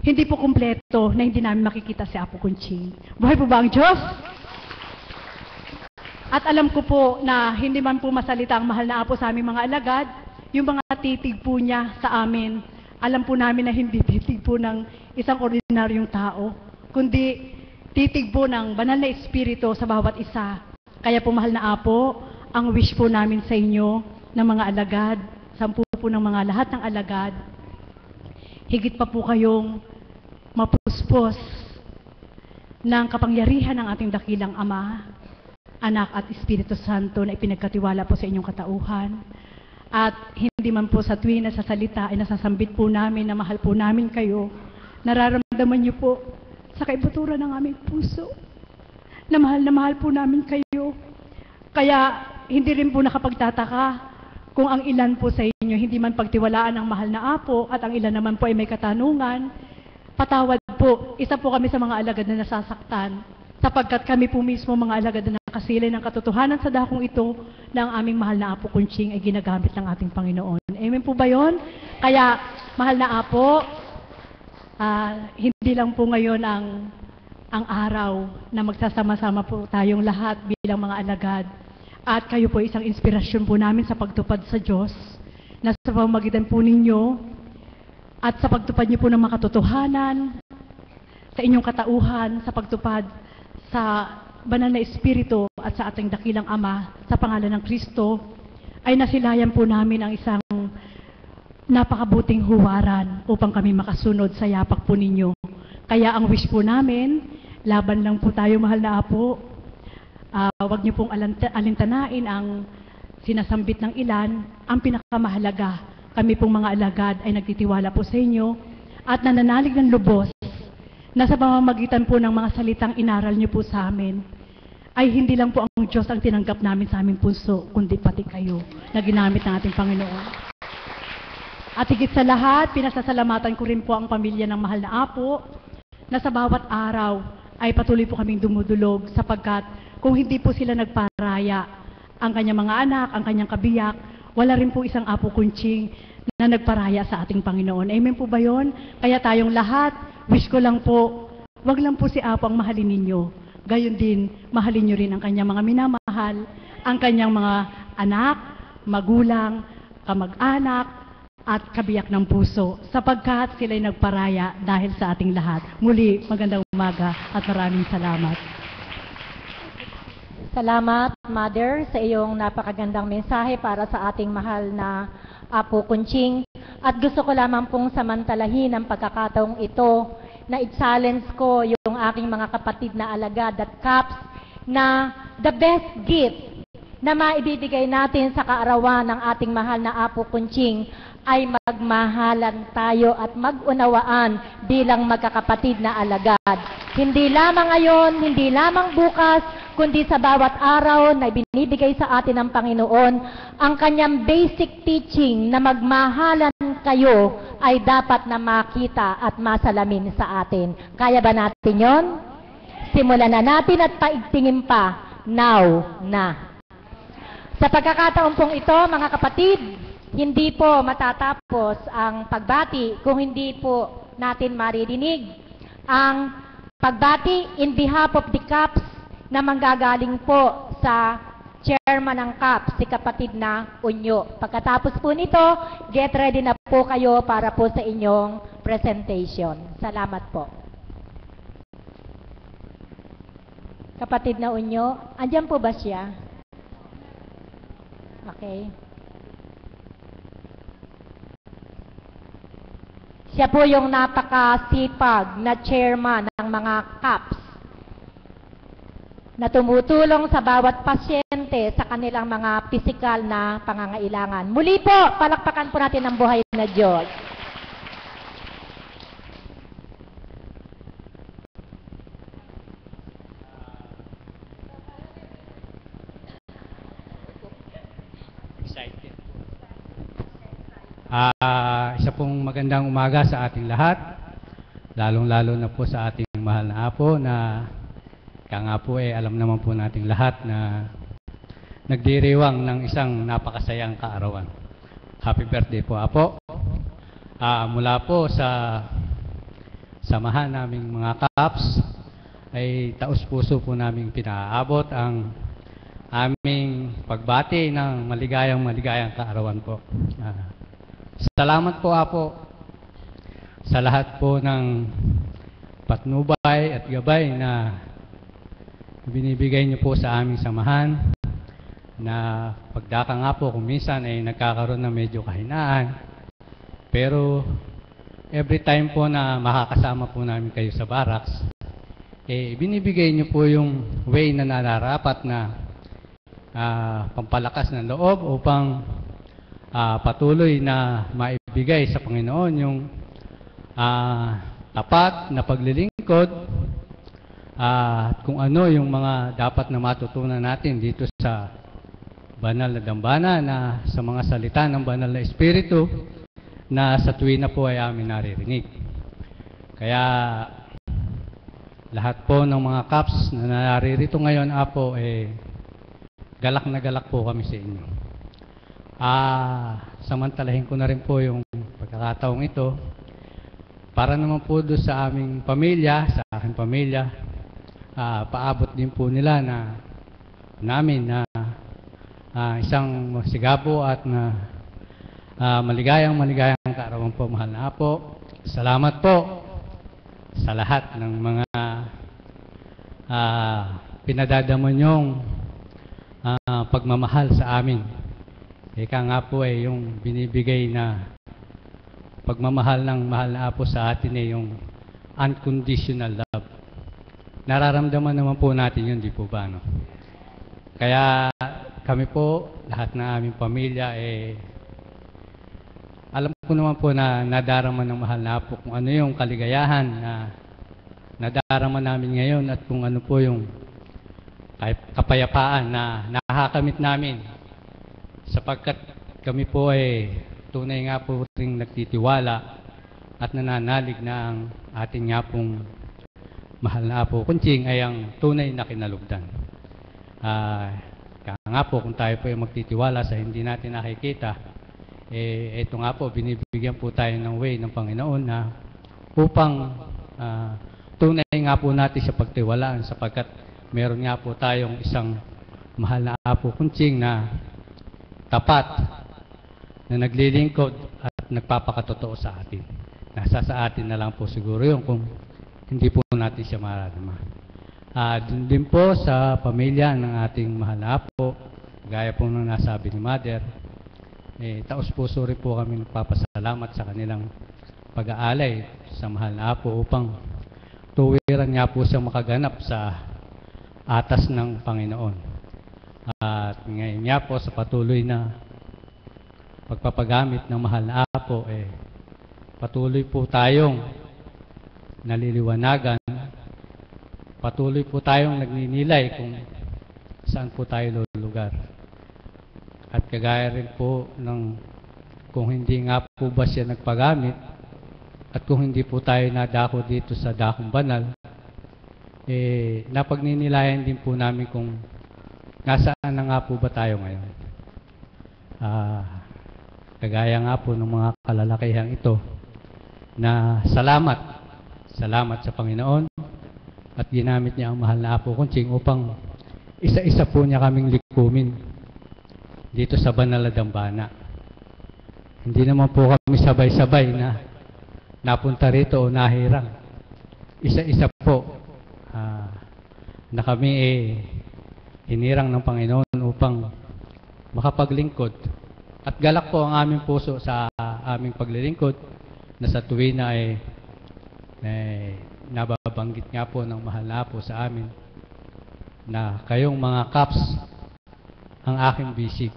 S6: hindi po kumpleto na hindi namin makikita si Apo Kunching. Buhay po ba ang Diyos? At alam ko po na hindi man po masalita ang mahal na Apo sa aming mga alagad, yung mga titig po niya sa amin, alam po namin na hindi titig po ng isang ordinaryong tao, kundi titig po ng banal na espiritu sa bawat isa. Kaya po mahal na Apo, ang wish po namin sa inyo ng mga alagad, 10 po ng mga lahat ng alagad, higit pa po kayong mapuspos ng kapangyarihan ng ating dakilang Ama, Anak at Espiritu Santo na ipinagkatiwala po sa inyong katauhan. At hindi man po sa tuwing na sa salita ay nasasambit po namin na mahal po namin kayo, nararamdaman niyo po sa kaibuturan ng aming puso na mahal po namin kayo. Kaya hindi rin po nakapagtataka kung ang ilan po sa inyo hindi man pagtiwalaan ng mahal na Apo at ang ilan naman po ay may katanungan. Patawad po, isa po kami sa mga alagad na nasasaktan sapagkat kami po mismo mga alagad na nakasilay ng katotohanan sa dakong ito ng aming mahal na Apo Kunching ay ginagamit ng ating Panginoon. Amen po ba yun? Kaya, mahal na Apo, hindi lang po ngayon ang araw na magsasama-sama po tayong lahat bilang mga alagad. At kayo po isang inspirasyon po namin sa pagtupad sa Diyos na sa pamamagitan po ninyo at sa pagtupad niyo po ng makatotohanan sa inyong katauhan, sa pagtupad sa banal na espiritu at sa ating dakilang Ama sa pangalan ng Kristo ay nasilayan po namin ang isang napakabuting huwaran upang kami makasunod sa yapak po ninyo. Kaya ang wish po namin, laban lang po tayo mahal na Apo. Huwag niyo pong alintanain ang sinasambit ng ilan. Ang pinakamahalaga, kami pong mga alagad ay nagtitiwala po sa inyo at nananalig ng lubos na sa pamamagitan po ng mga salitang inaral niyo po sa amin, ay hindi lang po ang Diyos ang tinanggap namin sa aming puso, kundi pati kayo na ginamit ng ating Panginoon. At higit sa lahat, pinasasalamatan ko rin po ang pamilya ng mahal na Apo na sa bawat araw ay patuloy po kaming dumudulog sapagkat kung hindi po sila nagparaya ang kanyang mga anak, ang kanyang kabiyak, wala rin po isang Apo Kunching na nagparaya sa ating Panginoon. Amen po ba yun? Kaya tayong lahat, wish ko lang po, wag lang po si Apo ang mahalin ninyo. Gayon din, mahalin nyo rin ang kanyang mga minamahal ang kanyang mga anak, magulang, kamag-anak, at kabiyak ng puso sapagkat sila'y nagparaya dahil sa ating lahat. Muli, magandang umaga at maraming salamat.
S1: Salamat, Mother, sa iyong napakagandang mensahe para sa ating mahal na Apo Kunching. At gusto ko lamang pong samantalahin ang pagkakataong ito na i-challenge ko yung aking mga kapatid na alagad at caps na the best gift na maibibigay natin sa kaarawan ng ating mahal na Apo Kunching ay magmahalan tayo at mag-unawaan bilang magkakapatid na alagad. Hindi lamang ngayon, hindi lamang bukas, kundi sa bawat araw na binibigay sa atin ng Panginoon, ang kanyang basic teaching na magmahalan kayo ay dapat na makita at masalamin sa atin. Kaya ba natin yon? Simulan na natin at paigtingin pa. Now na. Sa pagkakataon pong ito, mga kapatid, hindi po matatapos ang pagbati kung hindi po natin maririnig ang pagbati in behalf of the CAPS na manggagaling po sa chairman ng CAPS, si kapatid na Unyo. Pagkatapos po nito, get ready na po kayo para po sa inyong presentation. Salamat po. Kapatid na Unyo, andyan po ba siya? Okay. Siya po yung napakasipag na chairman ng mga CAPS na tumutulong sa bawat pasyente sa kanilang mga pisikal na pangangailangan. Muli po, palakpakan po natin ang buhay na Diyos.
S7: Isa pong magandang umaga sa ating lahat, lalong-lalo na po sa ating mahal na Apo na kaya nga po alam naman po nating lahat na nagdiriwang ng isang napakasayang kaarawan. Happy birthday po, Apo. Mula po sa samahan naming mga CAPS ay taus-puso po naming pinaabot ang aming pagbati ng maligayang kaarawan po. Salamat po, Apo, sa lahat po ng patnubay at gabay na binibigay niyo po sa aming samahan na pagdaka nga po kung minsan ay nagkakaroon ng medyo kahinaan. Pero every time po na makakasama po namin kayo sa barracks, binibigay niyo po yung way na nararapat na pampalakas ng loob upang patuloy na maibigay sa Panginoon yung tapat na paglilingkod at kung ano yung mga dapat na matutunan natin dito sa banal na dambana na sa mga salita ng banal na Espiritu na sa tuwina po ay amin naririnig. Kaya lahat po ng mga CAPS na naririto ngayon, Apo, galak na galak po kami sa inyo. Samantalahin ko na rin po yung pagkakataong ito para naman po doon sa aming pamilya, sa aking pamilya, paabot din po nila namin na isang sigabo at na maligayang kaarawan po, mahal na Apo. Salamat po sa lahat ng mga pinadadama niyong pagmamahal sa amin. Ika nga po yung binibigay na pagmamahal ng mahal na Apo sa atin yung unconditional love. Nararamdaman naman po natin yun, di po ba? No? Kaya kami po, lahat ng aming pamilya, alam ko naman po na nadarama ng mahal na Apo kung ano yung kaligayahan na nadarama namin ngayon at kung ano po yung kapayapaan na nakakamit namin. Sapagkat kami po tunay nga po ring nagtitiwala at nananalig na ang ating nga pong mahal na Apo Kunching ay ang tunay na kinalugdan. Kaya nga po kung tayo po ay magtitiwala sa hindi natin nakikita, ito nga po, binibigyan po tayo ng way ng Panginoon na upang tunay nga po natin sa pagtiwalaan sapagkat meron nga po tayong isang mahal na Apo Kunching na tapat, na naglilingkod at nagpapakatotoo sa atin. Nasa sa atin na lang po siguro yun kung hindi po natin siya maramdaman. Dun din po sa pamilya ng ating mahal na Apo, gaya po nung nasabi ni Mother, taos puso rin po kami nagpapasalamat sa kanilang pag-aalay sa mahal na Apo upang tuwiran niya po siyang makaganap sa atas ng Panginoon. At ngayon niya po sa patuloy na pagpapagamit ng mahal na Apo, patuloy po tayong naliliwanagan, patuloy po tayong nagninilay kung saan po tayo lulugar. At kagaya rin po ng kung hindi nga po ba siya nagpagamit at kung hindi po tayo nadako dito sa dakong banal, napagninilayan din po namin kung nasaan na nga po ba tayo ngayon. Kagaya nga po ng mga kalalakihang ito na salamat sa Panginoon at ginamit niya ang mahal na Apo Kunching upang isa-isa po niya kaming likumin dito sa banal na dambana. Hindi naman po kami sabay-sabay na napunta rito o nahirang. Isa-isa po na kami hinirang ng Panginoon upang makapaglingkod. At galak po ang aming puso sa aming paglilingkod na sa tuwin na nababanggit nga po ng mahal na Apo sa amin na kayong mga kaps ang aking bisig.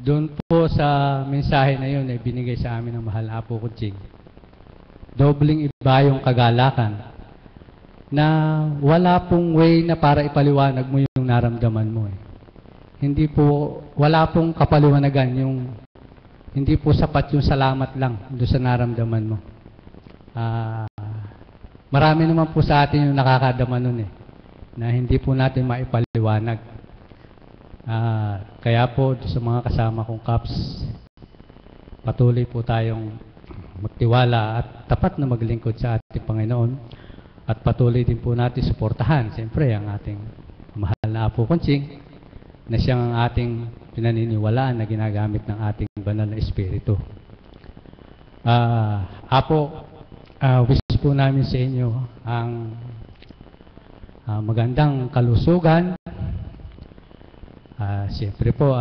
S7: Doon po sa mensahe na yun ay binigay sa amin ng mahal na Apo Kunching. Dobling iba yung kagalakan na wala pong way na para ipaliwanag mo yung naramdaman mo. Hindi po, wala pong kapaliwanagan yung, hindi po sapat yung salamat lang doon sa naramdaman mo. Marami naman po sa atin yung nakakadama nun na hindi po natin maipaliwanag. Kaya po sa mga kasama kong Kaps, patuloy po tayong magtiwala at tapat na maglingkod sa ating Panginoon at patuloy din po natin suportahan siyempre ang ating mahal na Apo Kunching na siyang ang ating pinaniniwalaan na ginagamit ng ating banal na Espiritu. Apo, wish po namin sa inyo ang magandang kalusugan. Siyempre po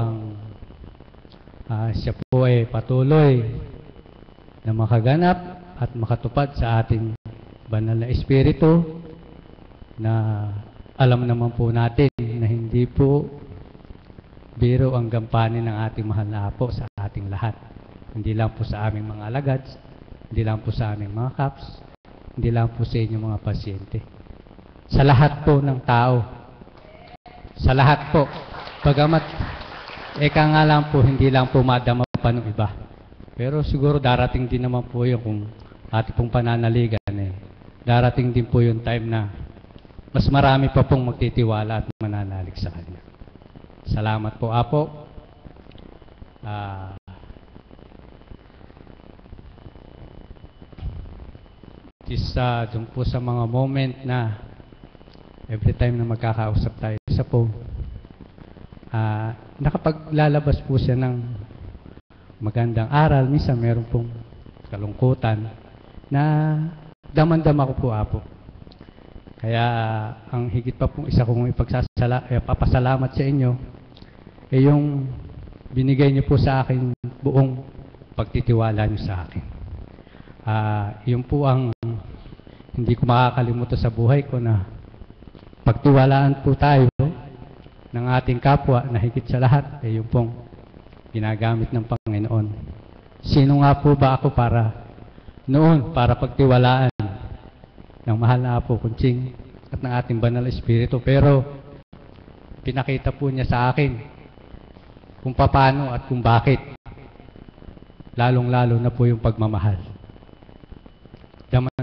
S7: siya po ay patuloy na makaganap at makatupad sa ating banal na Espiritu na alam naman po natin na hindi po biro ang gampanin ng ating mahal na Apo sa ating lahat. Hindi lang po sa aming mga alagads, hindi lang po sa aming mga kaps, hindi lang po sa inyong mga pasyente. Sa lahat po ng tao. Sa lahat po. Bagamat, nga lang po, hindi lang po madama pa ng iba. Pero siguro darating din naman po yun kung ating pong pananaligan. Darating din po yung time na mas marami pa pong magtitiwala at mananalig sa Kanya. Salamat po, Apo. Doon po sa mga moment na every time na magkakausap tayo sa phone, nakapaglalabas po siya ng magandang aral. Minsan meron pong kalungkutan na daman-dama ko po, Apo. Kaya ang higit pa pong isa kong papasalamat sa inyo yung binigay niyo po sa akin buong pagtitiwala niyo sa akin. Yun po ang hindi ko makakalimutan sa buhay ko na pagtiwalaan po tayo ng ating kapwa na higit sa lahat yun pong ginagamit ng Panginoon. Sino nga po ba ako para pagtiwalaan ng mahal na Apo Kunching at ng ating banal na Espiritu, pero pinakita po niya sa akin kung paano at kung bakit, lalong-lalo na po yung pagmamahal.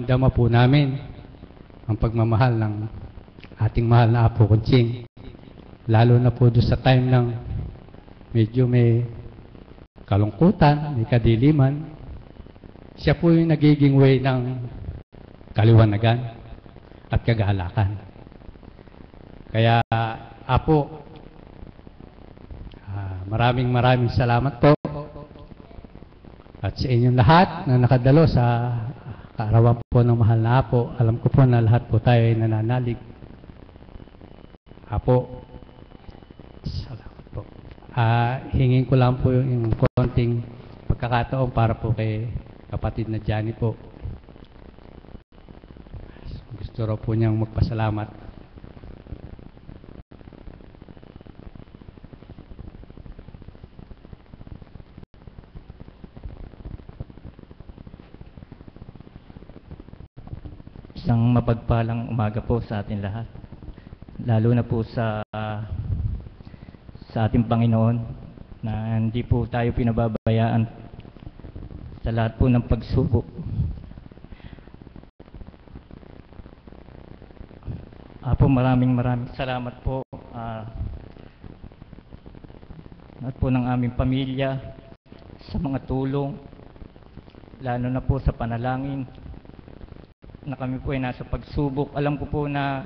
S7: Dama po namin ang pagmamahal ng ating mahal na Apo Kunching, lalo na po doon sa time ng medyo may kalungkutan, may kadiliman. Siya po yung nagiging way ng kaliwanagan at kagalakan. Kaya, Apo, maraming salamat po. At sa inyong lahat na nakadalo sa kaarawan po ng mahal na Apo, alam ko po na lahat po tayo ay nananalig. Apo, salamat po. Hingin ko lang po yung konting pagkakataon para po kay kapatid na Johnny po. Gusto raw po niyang magpasalamat.
S8: Isang mapagpalang umaga po sa atin lahat. Lalo na po sa ating Panginoon na hindi po tayo pinababayaan sa lahat po ng pagsubok. Apo, maraming salamat po at po ng aming pamilya sa mga tulong, lalo na po sa panalangin na kami po ay nasa pagsubok. Alam ko po na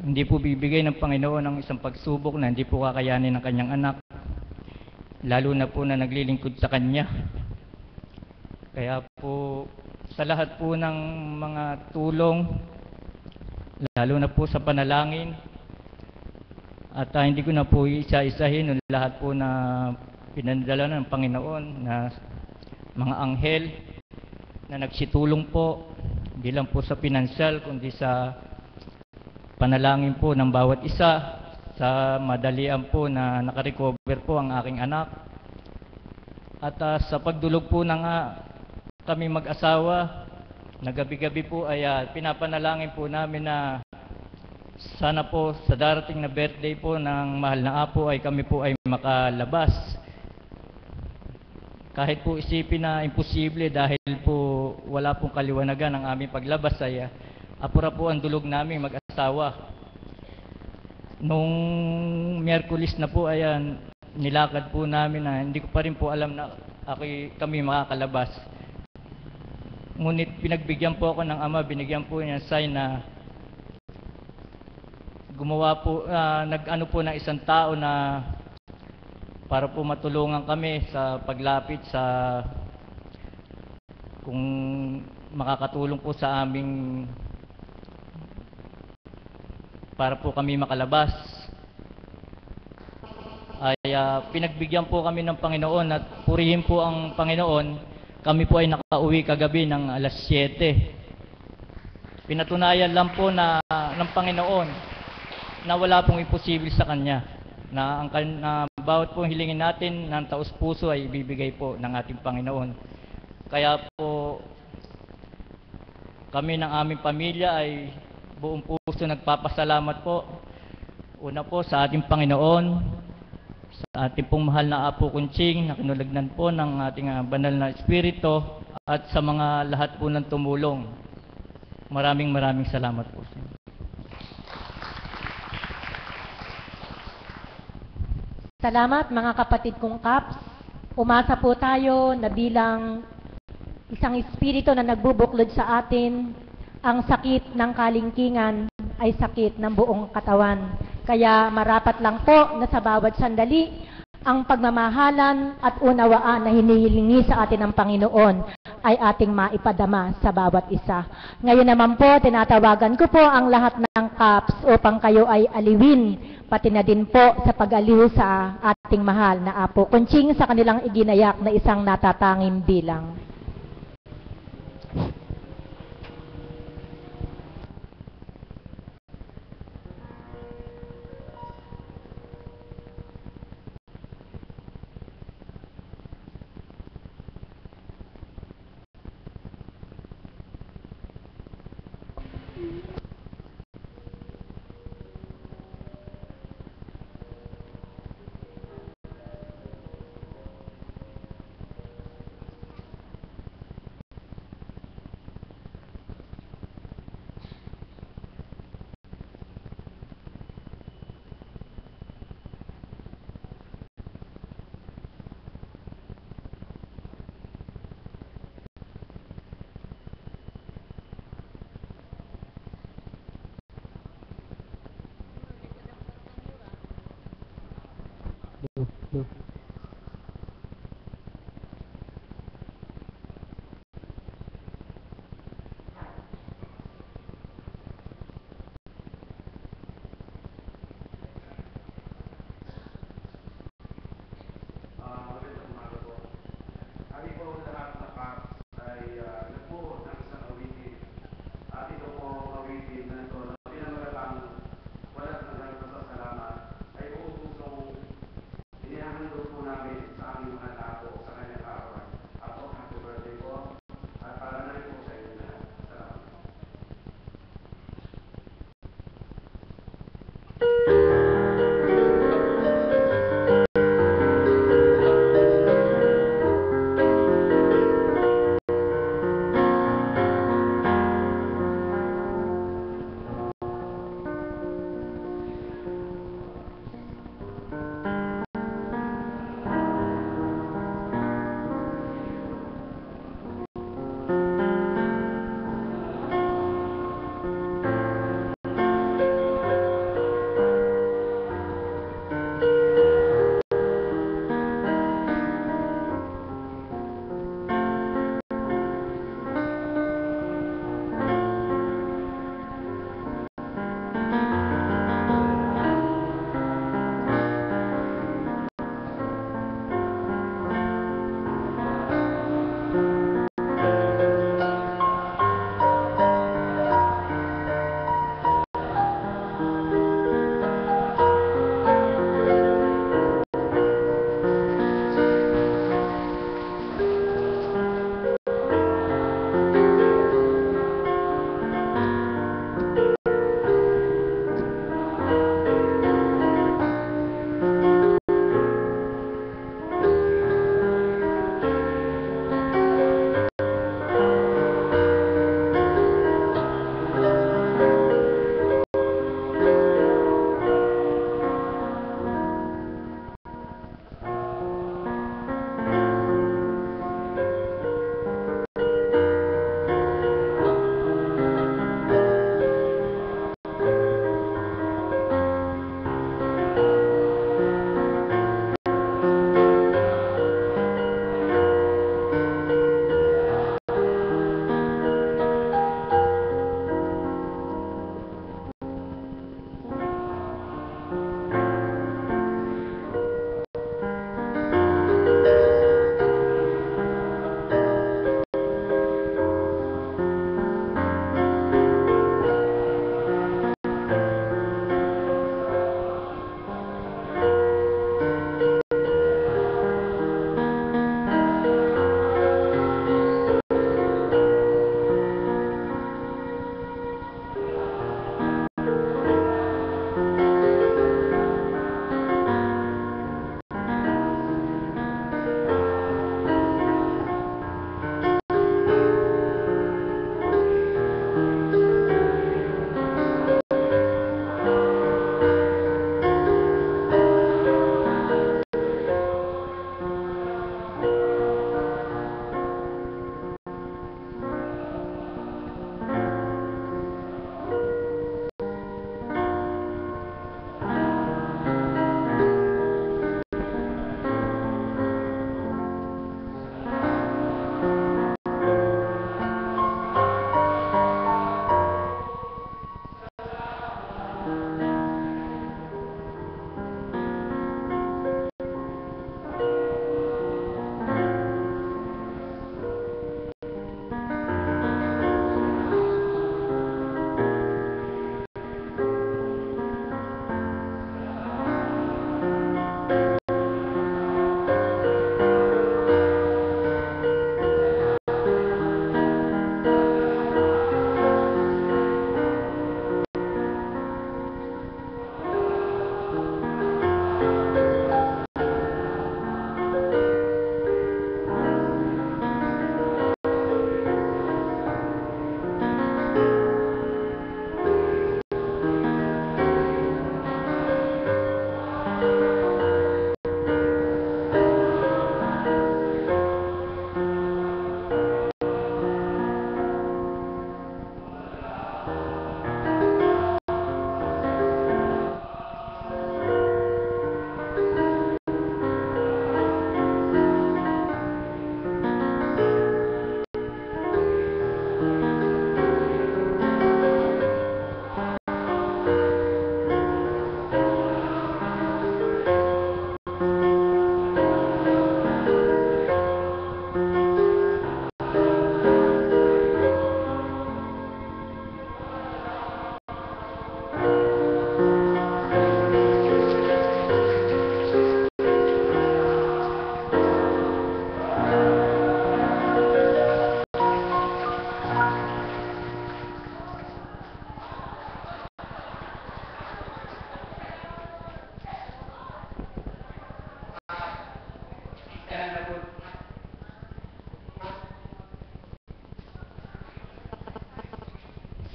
S8: hindi po bibigay ng Panginoon ng isang pagsubok na hindi po kakayanin ng kanyang anak, lalo na po na naglilingkod sa kanya. Kaya po sa lahat po ng mga tulong, lalo na po sa panalangin, at hindi ko na po isa-isahin yung lahat po na pinadala ng Panginoon na mga anghel na nagsitulong po, hindi lang po sa pinansyal kundi sa panalangin po ng bawat isa, sa madalian po na nakarecover po ang aking anak, at sa pagdulog po ng kami mag-asawa na gabi-gabi po ay pinapanalangin po namin na sana po sa darating na birthday po ng mahal na Apo ay kami po ay makalabas. Kahit po isipin na imposible dahil po wala pong kaliwanagan ang aming paglabas ay apura po ang dulog namin mag-asawa. Nung Miyerkules na po ay nilakad po namin na hindi ko pa rin po alam na kami makakalabas. Ngunit pinagbigyan po ako ng Ama, binigyan po niya sign na gumawa po, nag-ano po ng isang tao na para po matulungan kami sa paglapit sa kung makakatulong po sa aming para po kami makalabas. Ay pinagbigyan po kami ng Panginoon at purihin po ang Panginoon. Kami po ay nakauwi kagabi ng alas 7. Pinatunayan lang po na ng Panginoon na wala pong imposible sa Kanya, na bawat po hilingin natin ng taos puso ay ibibigay po ng ating Panginoon. Kaya po kami ng aming pamilya ay buong puso nagpapasalamat po. Una po sa ating Panginoon, sa ating pong mahal na Apo Kunching na kinulagnan po ng ating banal na Espiritu, at sa mga lahat po ng tumulong. Maraming salamat po.
S1: Salamat mga kapatid kong Kaps. Umasa po tayo na bilang isang espiritu na nagbubuklod sa atin, ang sakit ng kalingkingan ay sakit ng buong katawan. Kaya marapat lang po na sa bawat sandali, ang pagmamahalan at unawaan na hinihilingi sa atin ng Panginoon ay ating maipadama sa bawat isa. Ngayon naman po, tinatawagan ko po ang lahat ng Kaps upang kayo ay aliwin, pati na din po sa pag-aliw sa ating mahal na Apo Kunching sa kanilang iginayak na isang natatanging bilang.
S7: ihandog po namin sa aming mahal na Apo sa kanyang arawan. Apo, happy birthday po. At para na rin po sa inyo lahat. Salamat.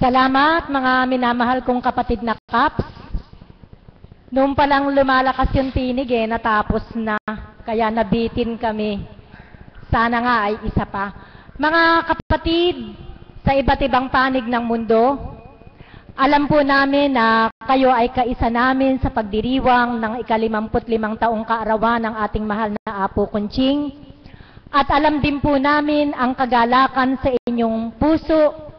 S1: Salamat mga minamahal kong kapatid na Kaps. Noong palang lumalakas yung tinig natapos na, kaya nabitin kami. Sana nga ay isa pa. Mga kapatid sa iba't ibang panig ng mundo, alam po namin na kayo ay kaisa namin sa pagdiriwang ng ika-55 taong kaarawan ng ating mahal na Apo Conching. At alam din po namin ang kagalakan sa inyong puso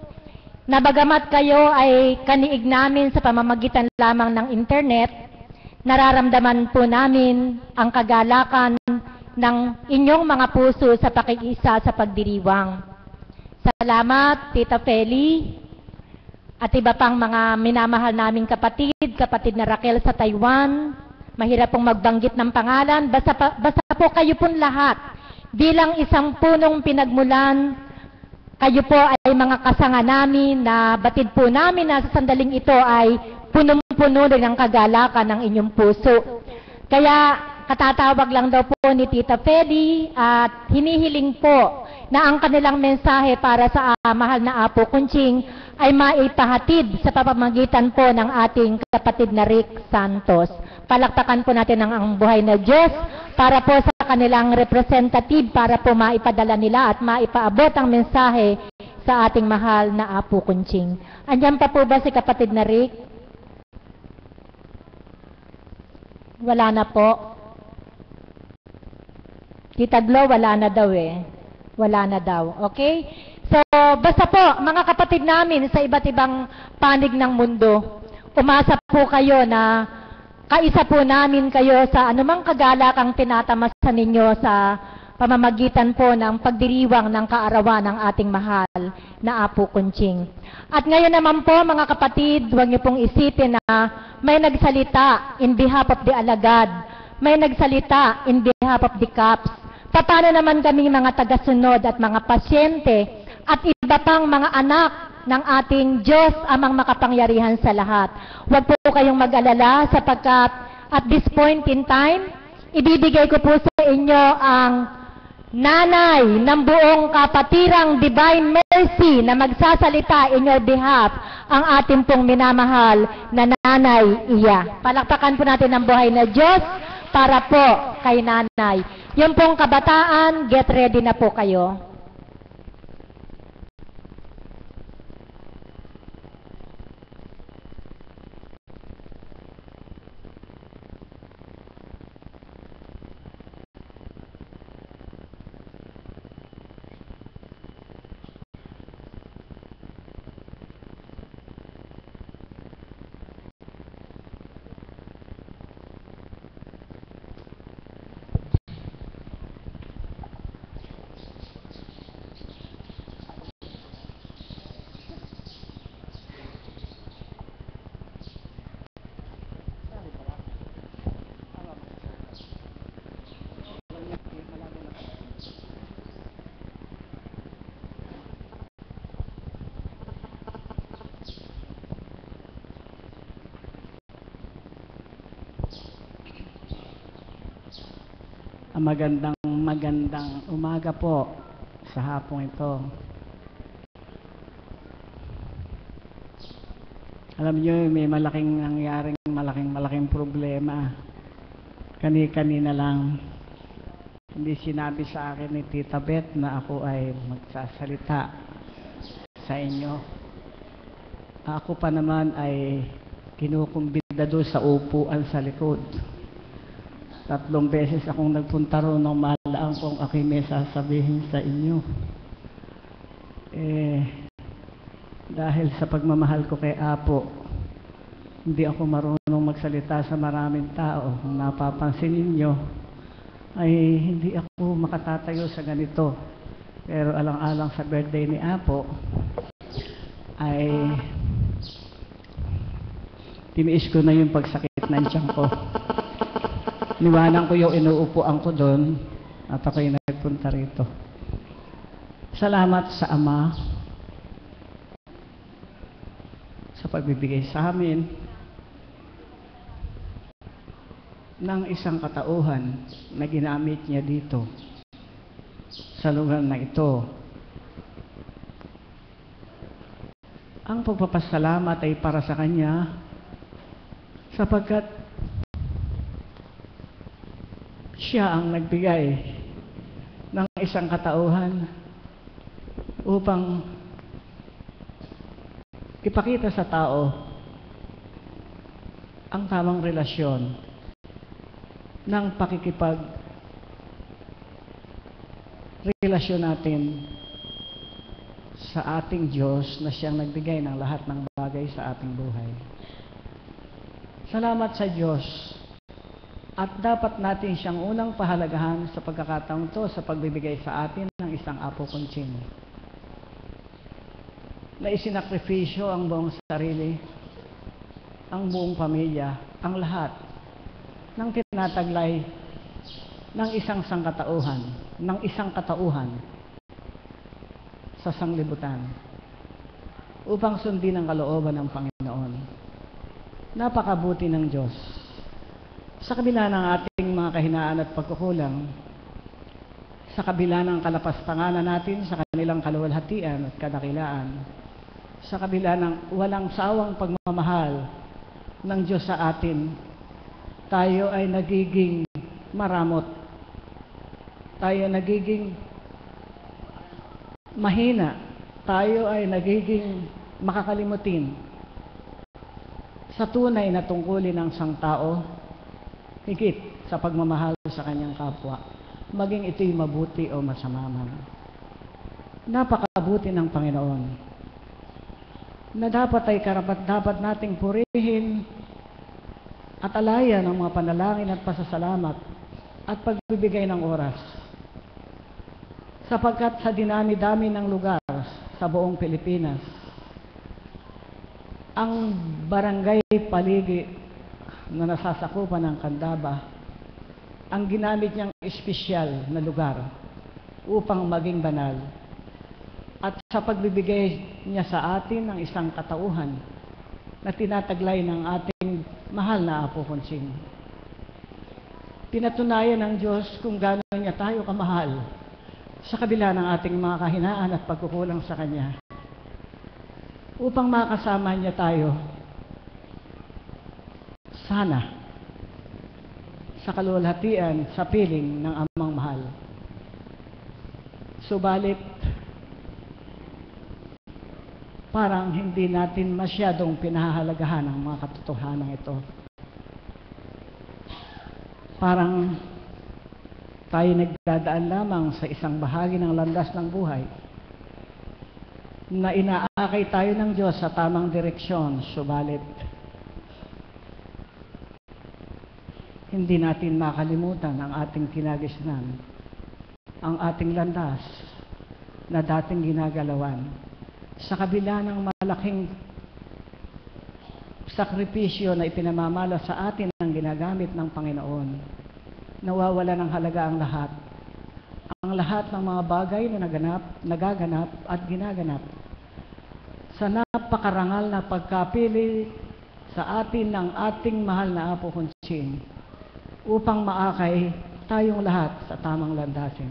S1: na bagamat kayo ay kaniig namin sa pamamagitan lamang ng internet, nararamdaman po namin ang kagalakan ng inyong mga puso sa pakikiisa sa pagdiriwang. Salamat, Tita Feli, at iba pang mga minamahal naming kapatid na Raquel sa Taiwan. Mahirap pong magbanggit ng pangalan, basta po kayo pong lahat. Bilang isang punong pinagmulan, kayo po ay mga kasanga namin na batid po namin na sa sandaling ito ay punong-puno rin ang kagalakan ng inyong puso. Kaya katatawag lang daw po ni Tita Feli at hinihiling po na ang kanilang mensahe para sa mahal na Apo Conching ay maipahatid sa pamamagitan po ng ating kapatid na Rick Santos. Palakpakan po natin ang buhay na Diyos para po sa kanilang representative para po maipadala nila at maipaabot ang mensahe sa ating mahal na Apo Conching. Andiyan pa po ba si kapatid na Rick? Wala na po. Tita Glo, wala na daw Wala na daw. Okay? So, basta po, mga kapatid namin sa iba't ibang panig ng mundo, umasa po kayo na kaisa po namin kayo sa anumang kagalakang tinatamasan ninyo sa pamamagitan po ng pagdiriwang ng kaarawan ng ating mahal na Apo Conching. At ngayon naman po, mga kapatid, huwag niyo pong isipin na may nagsalita in behalf of the alagad, may nagsalita in behalf of the Kaps. Paano naman kaming mga tagasunod at mga pasyente at iba pang mga anak ng ating Diyos amang makapangyarihan sa lahat. Huwag po kayong mag-alala sapagkat at this point in time, ibibigay ko po sa inyo ang nanay ng buong kapatirang Divine Mercy na magsasalita in your behalf, ang ating pong minamahal na Nanay Iya. Palakpakan po natin ang buhay na Diyos para po kay nanay. Yung pong kabataan, get ready na po kayo.
S9: Magandang umaga po sa hapong ito. Alam niyo, may malaking problema. Kanina lang, hindi sinabi sa akin ni Tita Beth na ako ay magsasalita sa inyo. Ako pa naman ay kinukumbida doon sa upuan sa likod. 3 beses akong nagpunta roon ng malaan kung ako'y may sasabihin sa inyo. Dahil sa pagmamahal ko kay Apo, hindi ako marunong magsalita sa maraming tao. Kung napapansin ninyo, ay hindi ako makatatayo sa ganito. Pero alang-alang sa birthday ni Apo, ay tiniis ko na yung pagsakit ng tiyan ko. Niwanan ko yung inuupuan ko doon at ako'y nagpunta rito. Salamat sa Ama sa pagbibigay sa amin ng isang katauhan na ginamit niya dito sa lugar na ito ang pagpapasalamat ay para sa Kanya sapagkat Siya ang nagbigay ng isang katauhan upang ipakita sa tao ang tamang relasyon ng relasyon natin sa ating Diyos na Siyang nagbigay ng lahat ng bagay sa ating buhay. Salamat sa Diyos at dapat natin Siyang unang pahalagahan sa pagkakataong to sa pagbibigay sa atin ng isang apo kuntsing na isinakripisyo ang buong sarili, ang buong pamilya, ang lahat ng tinataglay ng isang katauhan sa sanglibutan upang sundin ang kalooban ng Panginoon. Napakabuti ng Diyos. Sa kabila ng ating mga kahinaan at pagkukulang, sa kabila ng kalapastanganan natin sa kanilang kaluwalhatian at kadakilaan, sa kabila ng walang sawang pagmamahal ng Diyos sa atin, tayo ay nagiging maramot. Tayo nagiging mahina. Tayo ay nagiging makakalimutin sa tunay na tungkulin ng isang tao, higit sa pagmamahal sa kanyang kapwa, maging ito'y mabuti o masama man. Napakabuti ng Panginoon na dapat ay karapat-dapat nating purihin at alayan ang mga panalangin at pasasalamat at pagbibigay ng oras. Sapagkat sa dinami-dami ng lugar sa buong Pilipinas, ang barangay paligi na nasasakupan ng Candaba, ang ginamit niyang espesyal na lugar upang maging banal. At sa pagbibigay niya sa atin ng isang katauhan na tinataglay ng ating mahal na Apo Konsing. Pinatunayan ng Diyos kung gaano niya tayo kamahal sa kabila ng ating mga kahinaan at pagkukulang sa Kanya upang makasama niya tayo sana sa kaluwalhatian sa piling ng Amang Mahal. Subalit, parang hindi natin masyadong pinahahalagahan ang mga katotohanan ito. Parang tayo nagdadaan lamang sa isang bahagi ng landas ng buhay na inaakay tayo ng Diyos sa tamang direksyon, subalit hindi natin makalimutan ang ating kinagisnan, ang ating landas na dating ginagalawan. Sa kabila ng malaking sakripisyo na ipinamamala sa atin ang ginagamit ng Panginoon, nawawala ng halaga ang lahat. Ang lahat ng mga bagay na nagaganap at ginaganap sa napakarangal na pagkapili sa atin ng ating mahal na Apo Konsing upang maakay tayong lahat sa tamang landasin.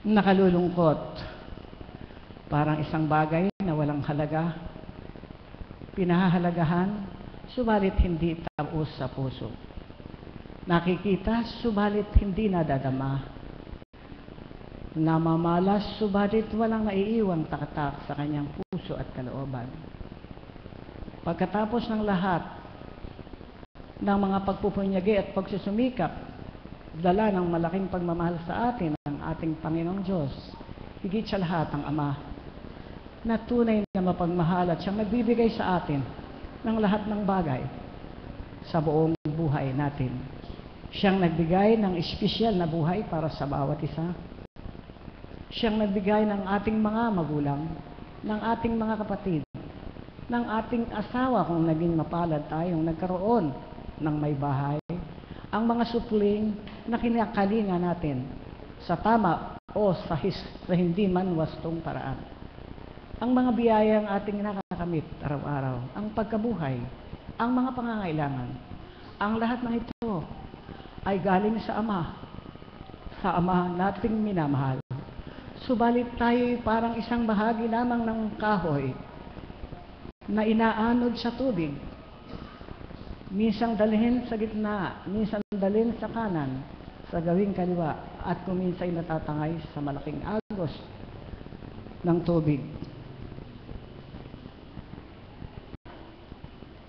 S9: Nakalulungkot, parang isang bagay na walang halaga, pinahahalagahan, subalit hindi taos sa puso. Nakikita, subalit hindi nadadama. Namamalas, subalit walang naiiwang takatak sa kanyang puso at kalooban. Pagkatapos ng lahat ng mga pagpupunyagi at pagsusumikap, dala ng malaking pagmamahal sa atin ng ating Panginoong Diyos, higit sa lahat ang Ama, na tunay na mapagmahal at siyang nagbibigay sa atin ng lahat ng bagay sa buong buhay natin. Siyang nagbigay ng espesyal na buhay para sa bawat isa. Siyang nagbigay ng ating mga magulang, ng ating mga kapatid, ng ating asawa kung naging mapalad tayong nagkaroon ng may bahay, ang mga supling na kinakalinga natin sa tama o sa hindi man wastong paraan. Ang mga biyayang ating nakakamit araw-araw, ang pagkabuhay, ang mga pangangailangan, ang lahat ng ito ay galing sa Ama nating minamahal. Subalit tayo'y parang isang bahagi lamang ng kahoy na inaanod sa tubig. Minsan dalhin sa gitna, minsan dalhin sa kanan, sa gawing kaliwa, at kuminsay natatangay sa malaking agos ng tubig.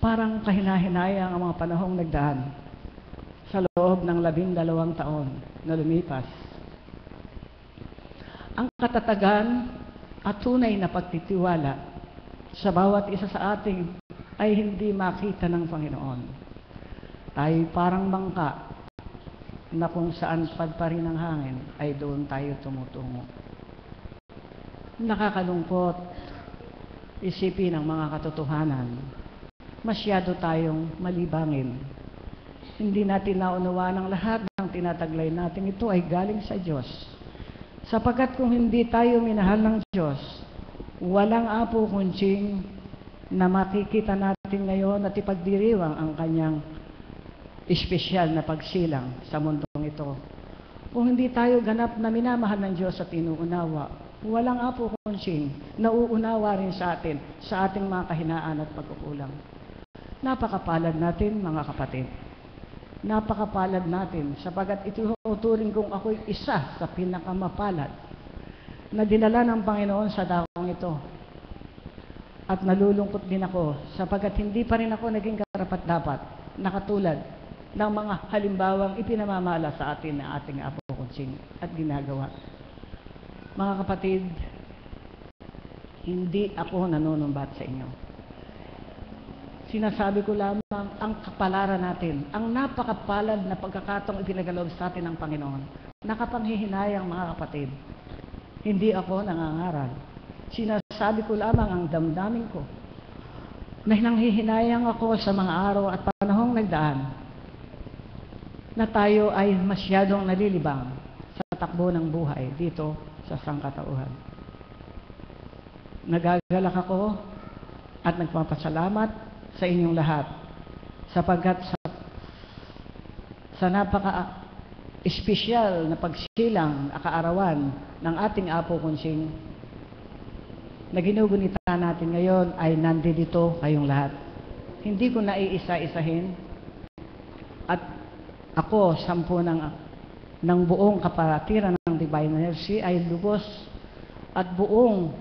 S9: Parang kahinahinayang ang mga panahong nagdaan sa loob ng 12 taon na lumipas. Ang katatagan at tunay na pagtitiwala sa bawat isa sa ating ay hindi makita ng Panginoon. Tayo parang bangka na kung saan pagparin ng hangin ay doon tayo tumutungo. Nakakalungkot isipin ang mga katotohanan. Masyado tayong malibangin. Hindi natin naunawa ng lahat ng tinataglay natin ito ay galing sa Diyos. Sapagkat kung hindi tayo minahal ng Diyos, walang apo kunching na makikita natin ngayon at ipagdiriwang ang kanyang espesyal na pagsilang sa mundong ito. Kung hindi tayo ganap na minamahal ng Diyos at inuunawa, walang apo kunching na uunawa rin sa atin, sa ating mga kahinaan at pagkukulang. Napakapalad natin, mga kapatid. Napakapalad natin sapagkat ituturing kong ako'y isa sa pinakamapalad na dinala ng Panginoon sa dakong ito. At nalulungkot din ako sapagkat hindi pa rin ako naging karapat-dapat na katulad ng mga halimbawang ipinamamala sa atin ng ating Apo Kunching at ginagawa. Mga kapatid, hindi ako nanunumbat sa inyo. Sinasabi ko lamang ang kapalaran natin, ang napakapalad na pagkakataong ipinagalob sa atin ng Panginoon. Nakapanghihinayang mga kapatid. Hindi ako nangangaral. Sinasabi ko lamang ang damdamin ko. Na nanghihinayang ako sa mga araw at panahong nagdaan na tayo ay masyadong nalilibang sa takbo ng buhay dito sa sangkatauhan. Nagagalak ako at nagpapasalamat sa inyong lahat sapagkat sa napaka-espesyal na pagsilang kaarawan ng ating Apo Kunching na ginugunita natin ngayon ay nandito kayong lahat. Hindi ko na iisa-isahin at ako, 10 ng buong kapatiran ng Divine Mercy ay lubos at buong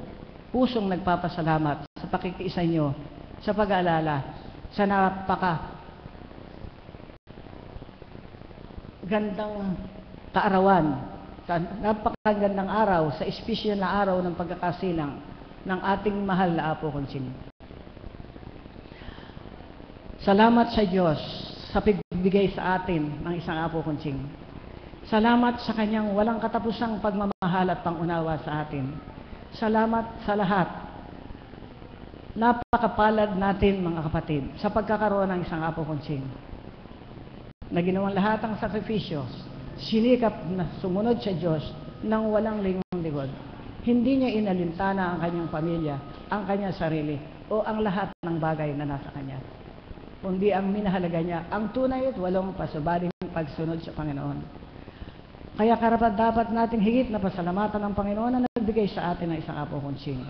S9: pusong nagpapasalamat sa pakikiisa nyo sa pag-aalala sa napakagandang kaarawan, sa napakagandang araw, sa espesyal na araw ng pagkakasilang ng ating mahal na Apo Kunching. Salamat sa Diyos sa pagbibigay sa atin ng isang Apo Kunching. Salamat sa kanyang walang katapusang pagmamahal at pangunawa sa atin. Salamat sa lahat. Napakapalad natin, mga kapatid, sa pagkakaroon ng isang Apo Kunching na ginawang lahat ng sakripisyo, sinikap na sumunod sa Diyos nang walang lingon-likod. Hindi niya inalintana ang kanyang pamilya, ang kanyang sarili, o ang lahat ng bagay na nasa kanya. Kundi ang minahalaga niya, ang tunay at walang pasubaling pagsunod sa Panginoon. Kaya karapat-dapat nating higit na pasalamatan ng Panginoon na nagbigay sa atin ng isang Apo Kunching.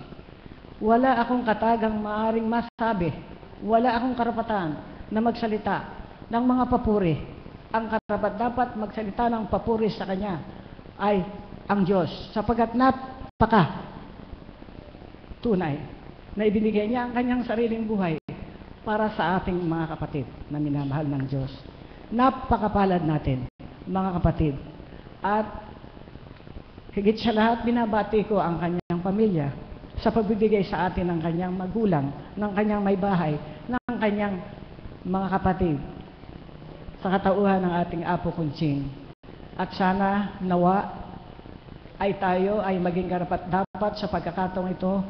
S9: Wala akong katagang maaring masabi, wala akong karapatan na magsalita ng mga papuri. Ang karapat-dapat magsalita ng papuri sa Kanya ay ang Diyos, sapagkat tunay na ibinigay niya ang Kanyang sariling buhay para sa ating mga kapatid na minamahal ng Diyos. Napakapalad natin, mga kapatid. At higit sa lahat, binabati ko ang Kanyang pamilya sa pagbibigay sa atin ng Kanyang magulang, ng Kanyang may bahay, ng Kanyang mga kapatid sa katauhan ng ating Apo Kunching. At sana nawa ay tayo ay maging karapat-dapat sa pagkakataong ito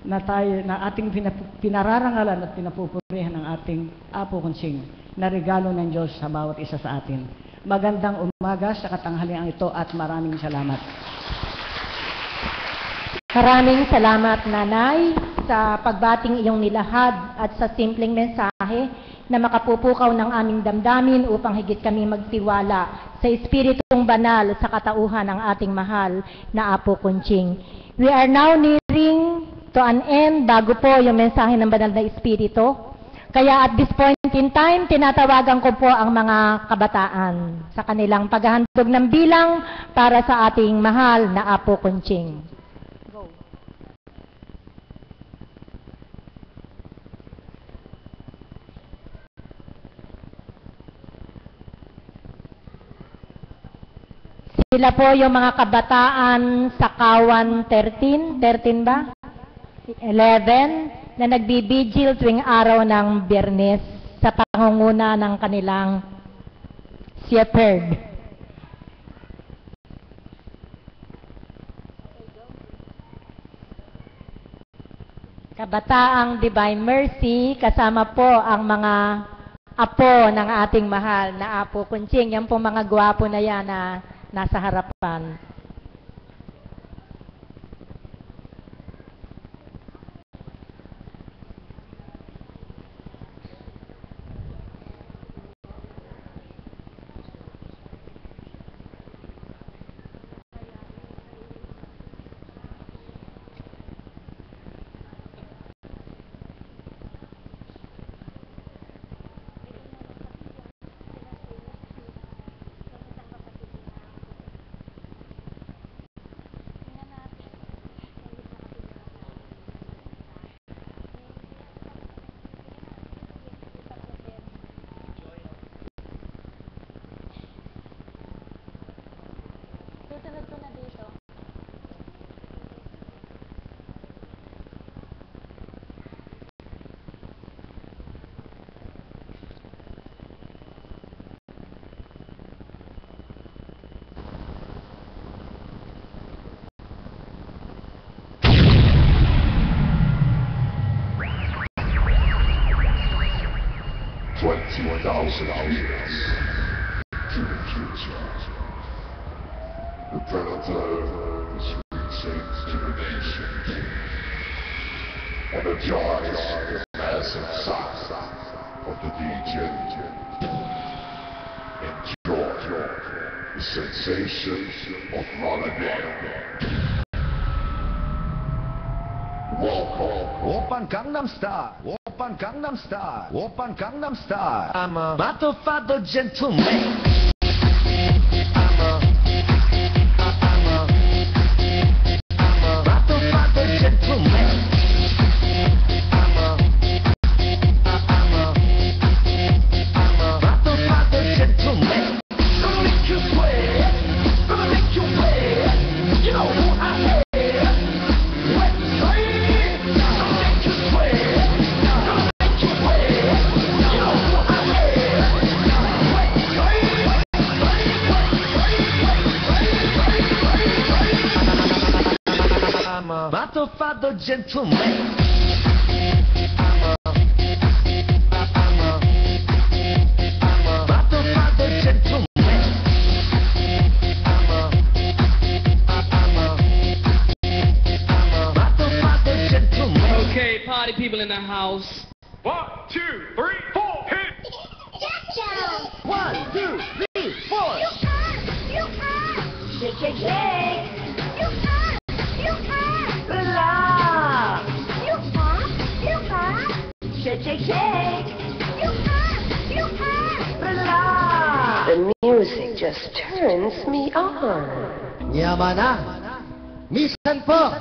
S9: na tayo na ating pinararangalan at pinapupurihan ng ating Apo Kunching na regalo ng Diyos sa bawat isa sa atin. Magandang umaga sa katanghalian ito at maraming salamat.
S1: Maraming salamat, Nanay, sa pagbating iyong nilahad at sa simpleng mensahe na makapupukaw ng aming damdamin upang higit kami magtiwala sa sa Espiritong Banal sa katauhan ng ating mahal na Apo Kunching. We are now nearing to an end bago po yung mensahe ng Banal na Espiritu. Kaya at this point in time, tinatawagan ko po ang mga kabataan sa kanilang paghahandog ng bilang para sa ating mahal na Apo Kunching. Sila po yung mga kabataan sa Kawan 13 ba? 11 na nagbibigil tuwing araw ng Biyernes sa pangunguna ng kanilang shepherd. Kabataang Divine Mercy, kasama po ang mga apo ng ating mahal na Apo Kunching. Yan po mga gwapo na yan na nasa harapan.
S10: The predator is reaching to the nation. Energize the massive size of the legion. Enjoy the sensation of holiday. Welcome.
S11: Oppan Gangnam Style. Oppan Gangnam Style. Oppan Gangnam Style. I'm a motherfucker gentleman. Father gentleman.
S12: Okay, party people in the house. 1, 2, 3, 4, hit!
S11: 1, 2, 3, 4.
S13: Shake, shake, shake. Shake, shake, shake. The music just turns me on.
S11: Yaman na. Misan po.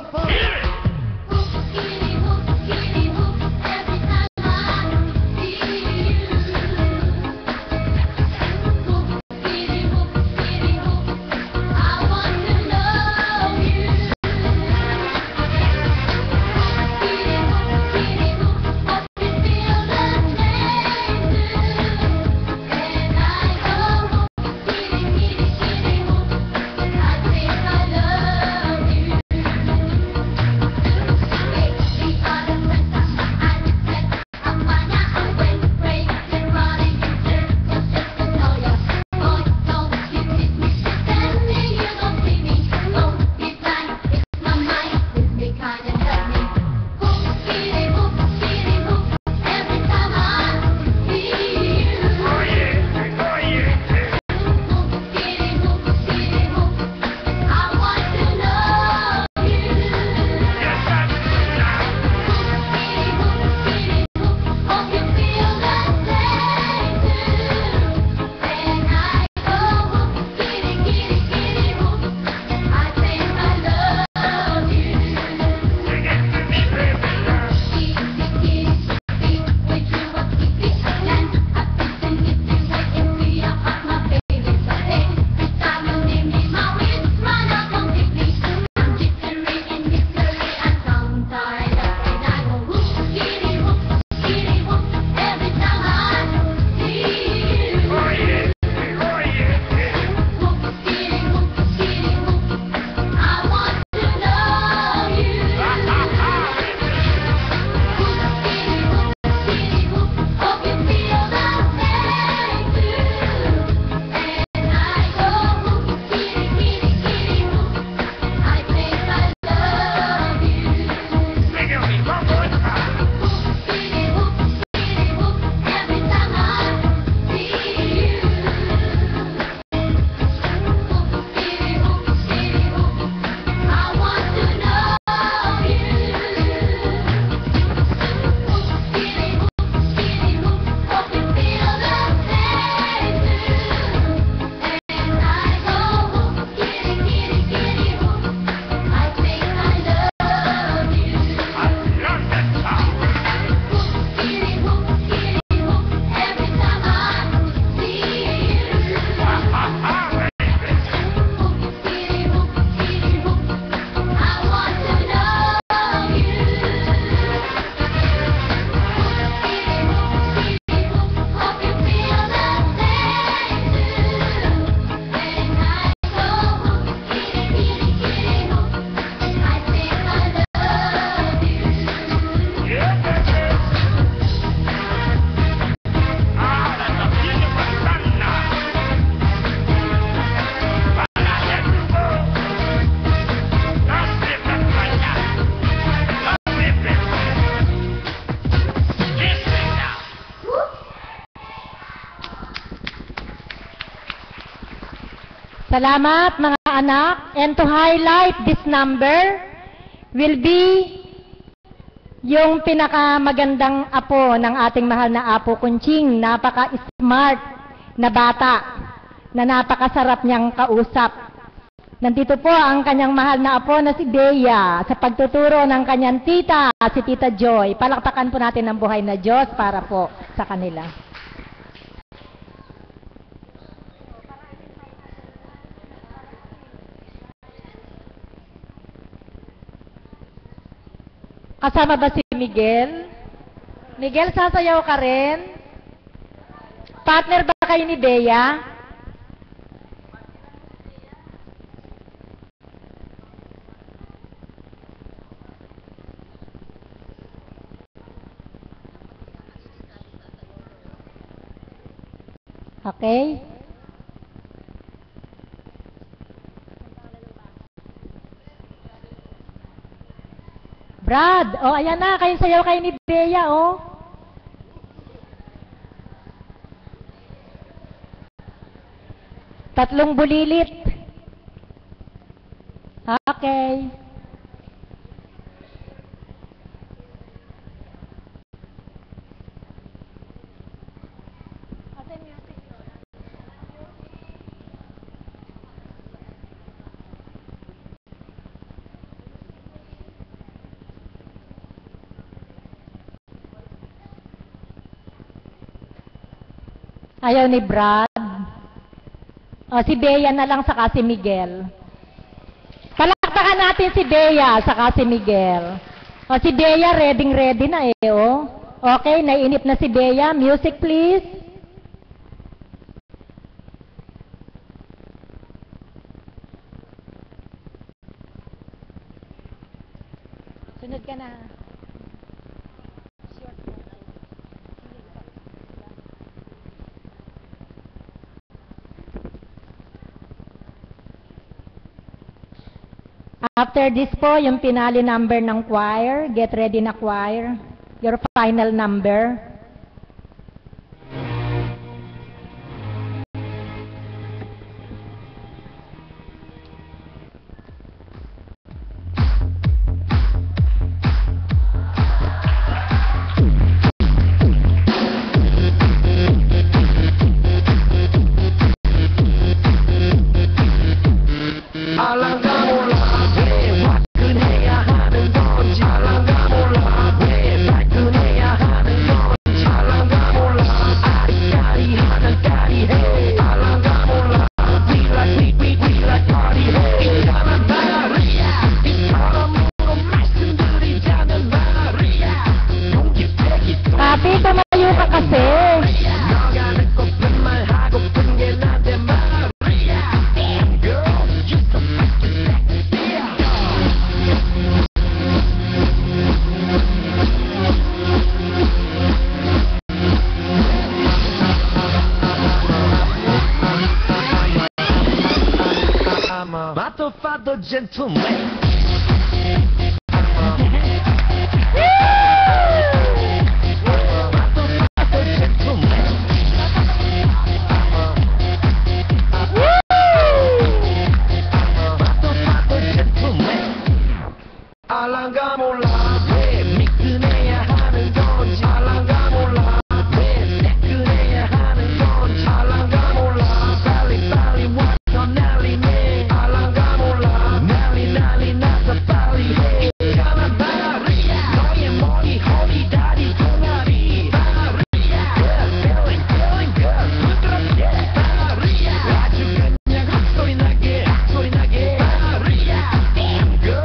S1: Salamat mga anak. And to highlight this number will be yung pinakamagandang apo ng ating mahal na Apo Kunching. Napaka-smart na bata na napakasarap niyang kausap. Nandito po ang kanyang mahal na apo na si Bea sa pagtuturo ng kanyang tita, si Tita Joy. Palakpakan po natin ang buhay na Diyos para po sa kanila. Kasama ba si Miguel? Miguel, sasayaw ka rin? Partner ba kayo ni Bea? Okay? Brad, oh ayan na, kayong sayaw kayo ni Bea, oh. Tatlong bulilit. Okay. Ayaw ni Brad. O, si Bea na lang saka si Miguel. Palakpakan natin si Bea saka si Miguel. O, si Bea ready na eh, oh. Okay, naiinip na si Bea. Music please. Sunod ka na. After this po, yung pinali number ng choir. Get ready na choir. Your final number.
S11: Matofado gentleman. 알랑가 몰라 왜 미끄네야 하는 건지 알랑가 몰라 왜 매끄네야 하는 건지 알랑가 몰라 빨리 빨리 와서 난리네 알랑가 몰라 난리 나서 빨리 해 가만 바리야 너의 머리 허리 다리 동아리 바리야 Good feeling good 부드럽게 바리야 아주 그냥 헛소리 나게 바리야 Damn girl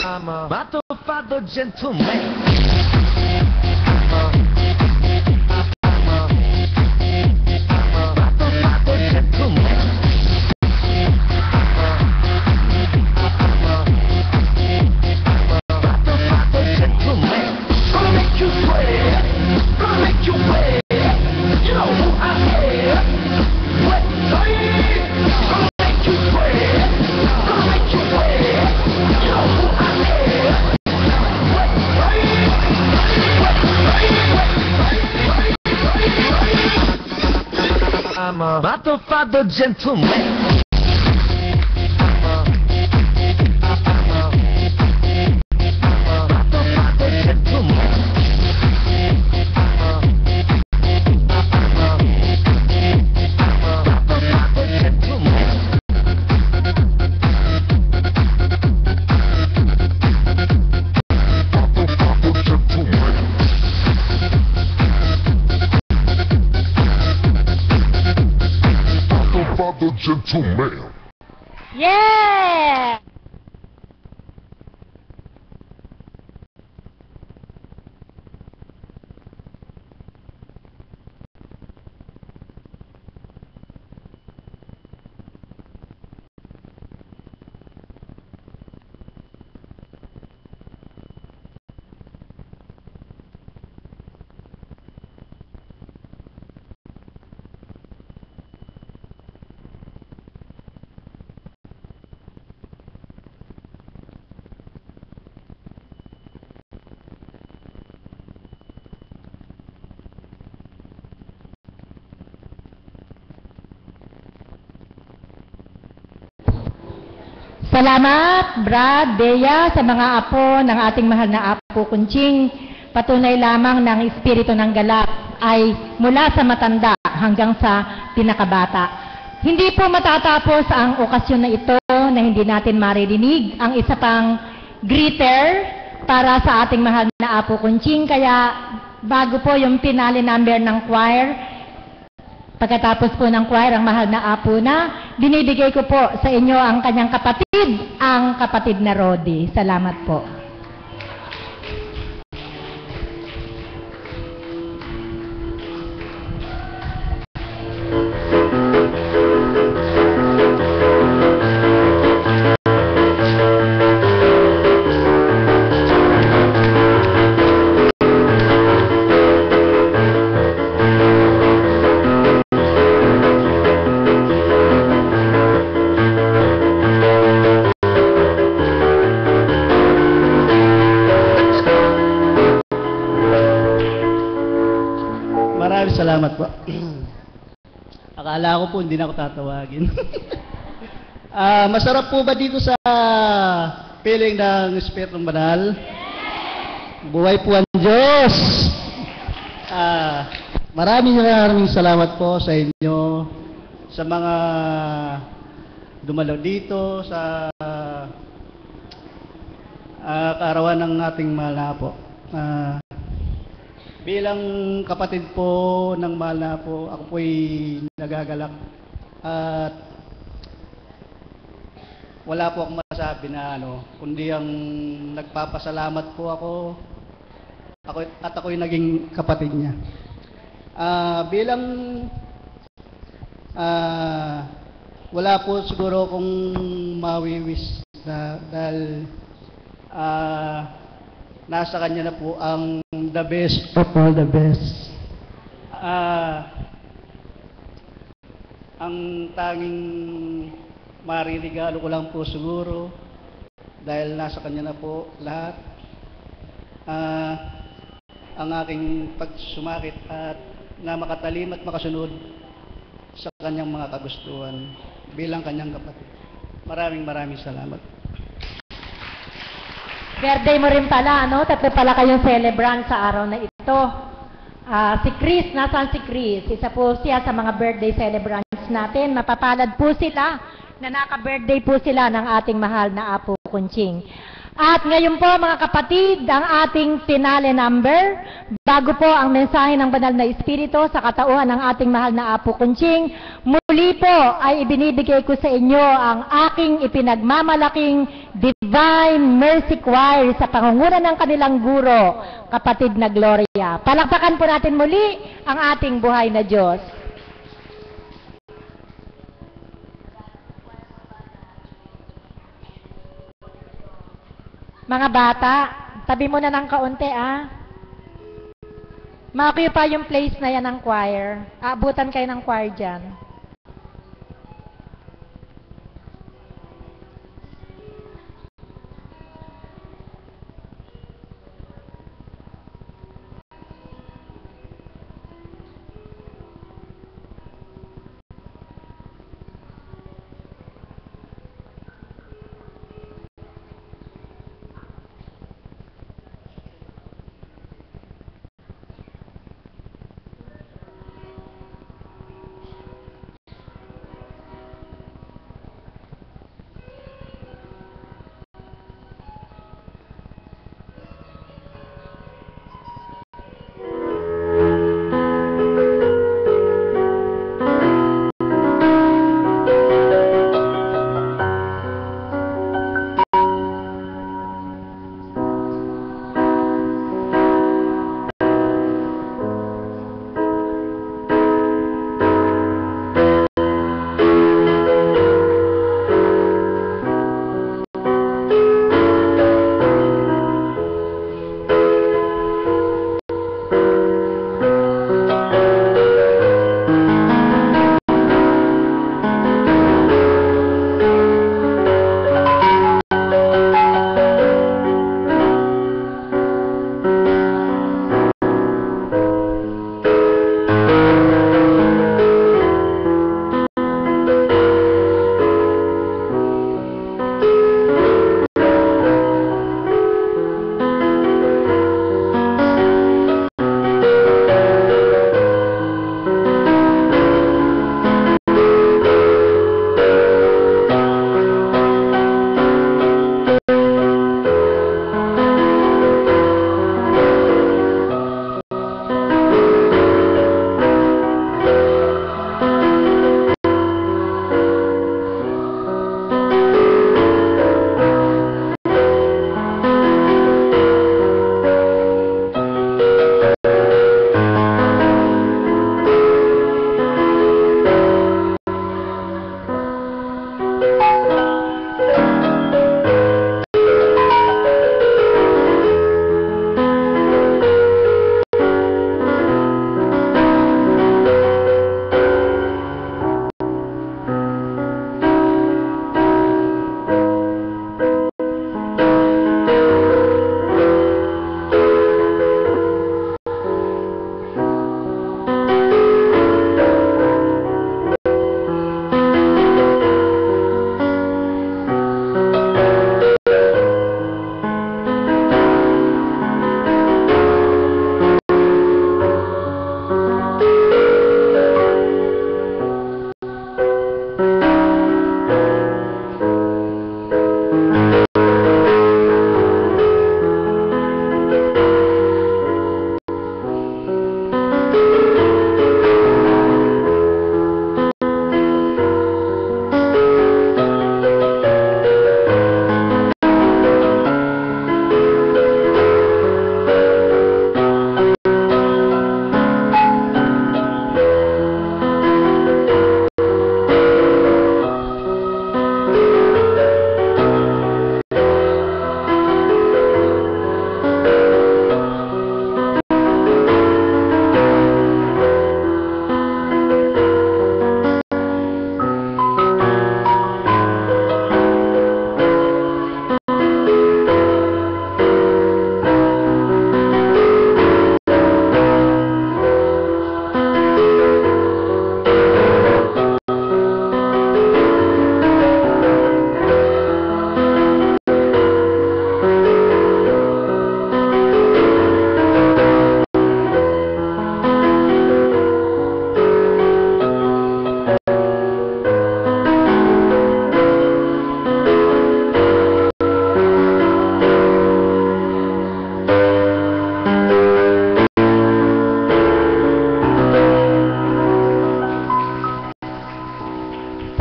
S11: I'm a Matofado gentleman. Matofado gentleman. Matofado gentleman. Gonna make you sweat. Gonna make you wet. You know who I am. Wet, gonna make you sweat. battle for the gentleman. Gentleman.
S1: Yeah! Salamat, Brad, Bea, sa mga apo ng ating mahal na Apo Kunching. Patunay lamang ng espiritu ng galak ay mula sa matanda hanggang sa pinakabata. Hindi po matatapos ang okasyon na ito na hindi natin maririnig ang isa pang greeter para sa ating mahal na Apo Kunching. Kaya bago po yung finale number ng choir, pagkatapos po ng choir, ang mahal na Apo na, binibigay ko po sa inyo ang kanyang kapatid, ang kapatid na Rodi. Salamat po.
S14: Salamat po. Akala ko po hindi na ako tatawagin. Masarap po ba dito sa piling ng Espiritong Banal? Buhay po ang Diyos! Maraming salamat po sa inyo, sa mga dumalaw dito, sa kaarawan ng ating mahal na Apo. Bilang kapatid po ng mahal na Apo, ako po'y nagagalak at wala po akong masabi na kundi ang nagpapasalamat po ako'y naging kapatid niya. Bilang wala po siguro kung mawiwis na dahil nasa kanya na po ang the best of all the best. Ang tanging maririgalo ko lang po siguro dahil nasa kanya na po lahat, ang aking pagsumakit at na makatalim at makasunod sa kanyang mga kagustuhan bilang kanyang kapatid. Maraming salamat.
S1: Birthday mo rin pala, no? Tatlo pala kayong celebrant sa araw na ito. Si Chris, nasaan si Chris? Isa po siya sa mga birthday celebrants natin. Mapapalad po sila na naka-birthday po sila ng ating mahal na Apo Kunching. At ngayon po mga kapatid, ang ating finale number, bago po ang mensahe ng Banal na Espiritu sa katauhan ng ating mahal na Apo Kunching, muli po ay ibinibigay ko sa inyo ang aking ipinagmamalaking Divine Mercy Choir sa pangunguna ng kanilang guro, kapatid na Gloria. Palakpakan po natin muli ang ating buhay na Diyos. Mga bata, tabi mo na ng kaunti, Ma-occupy yung place na yan ng choir. Aabutan kayo ng choir dyan.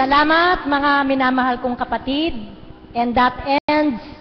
S1: Salamat mga minamahal kong kapatid. And that ends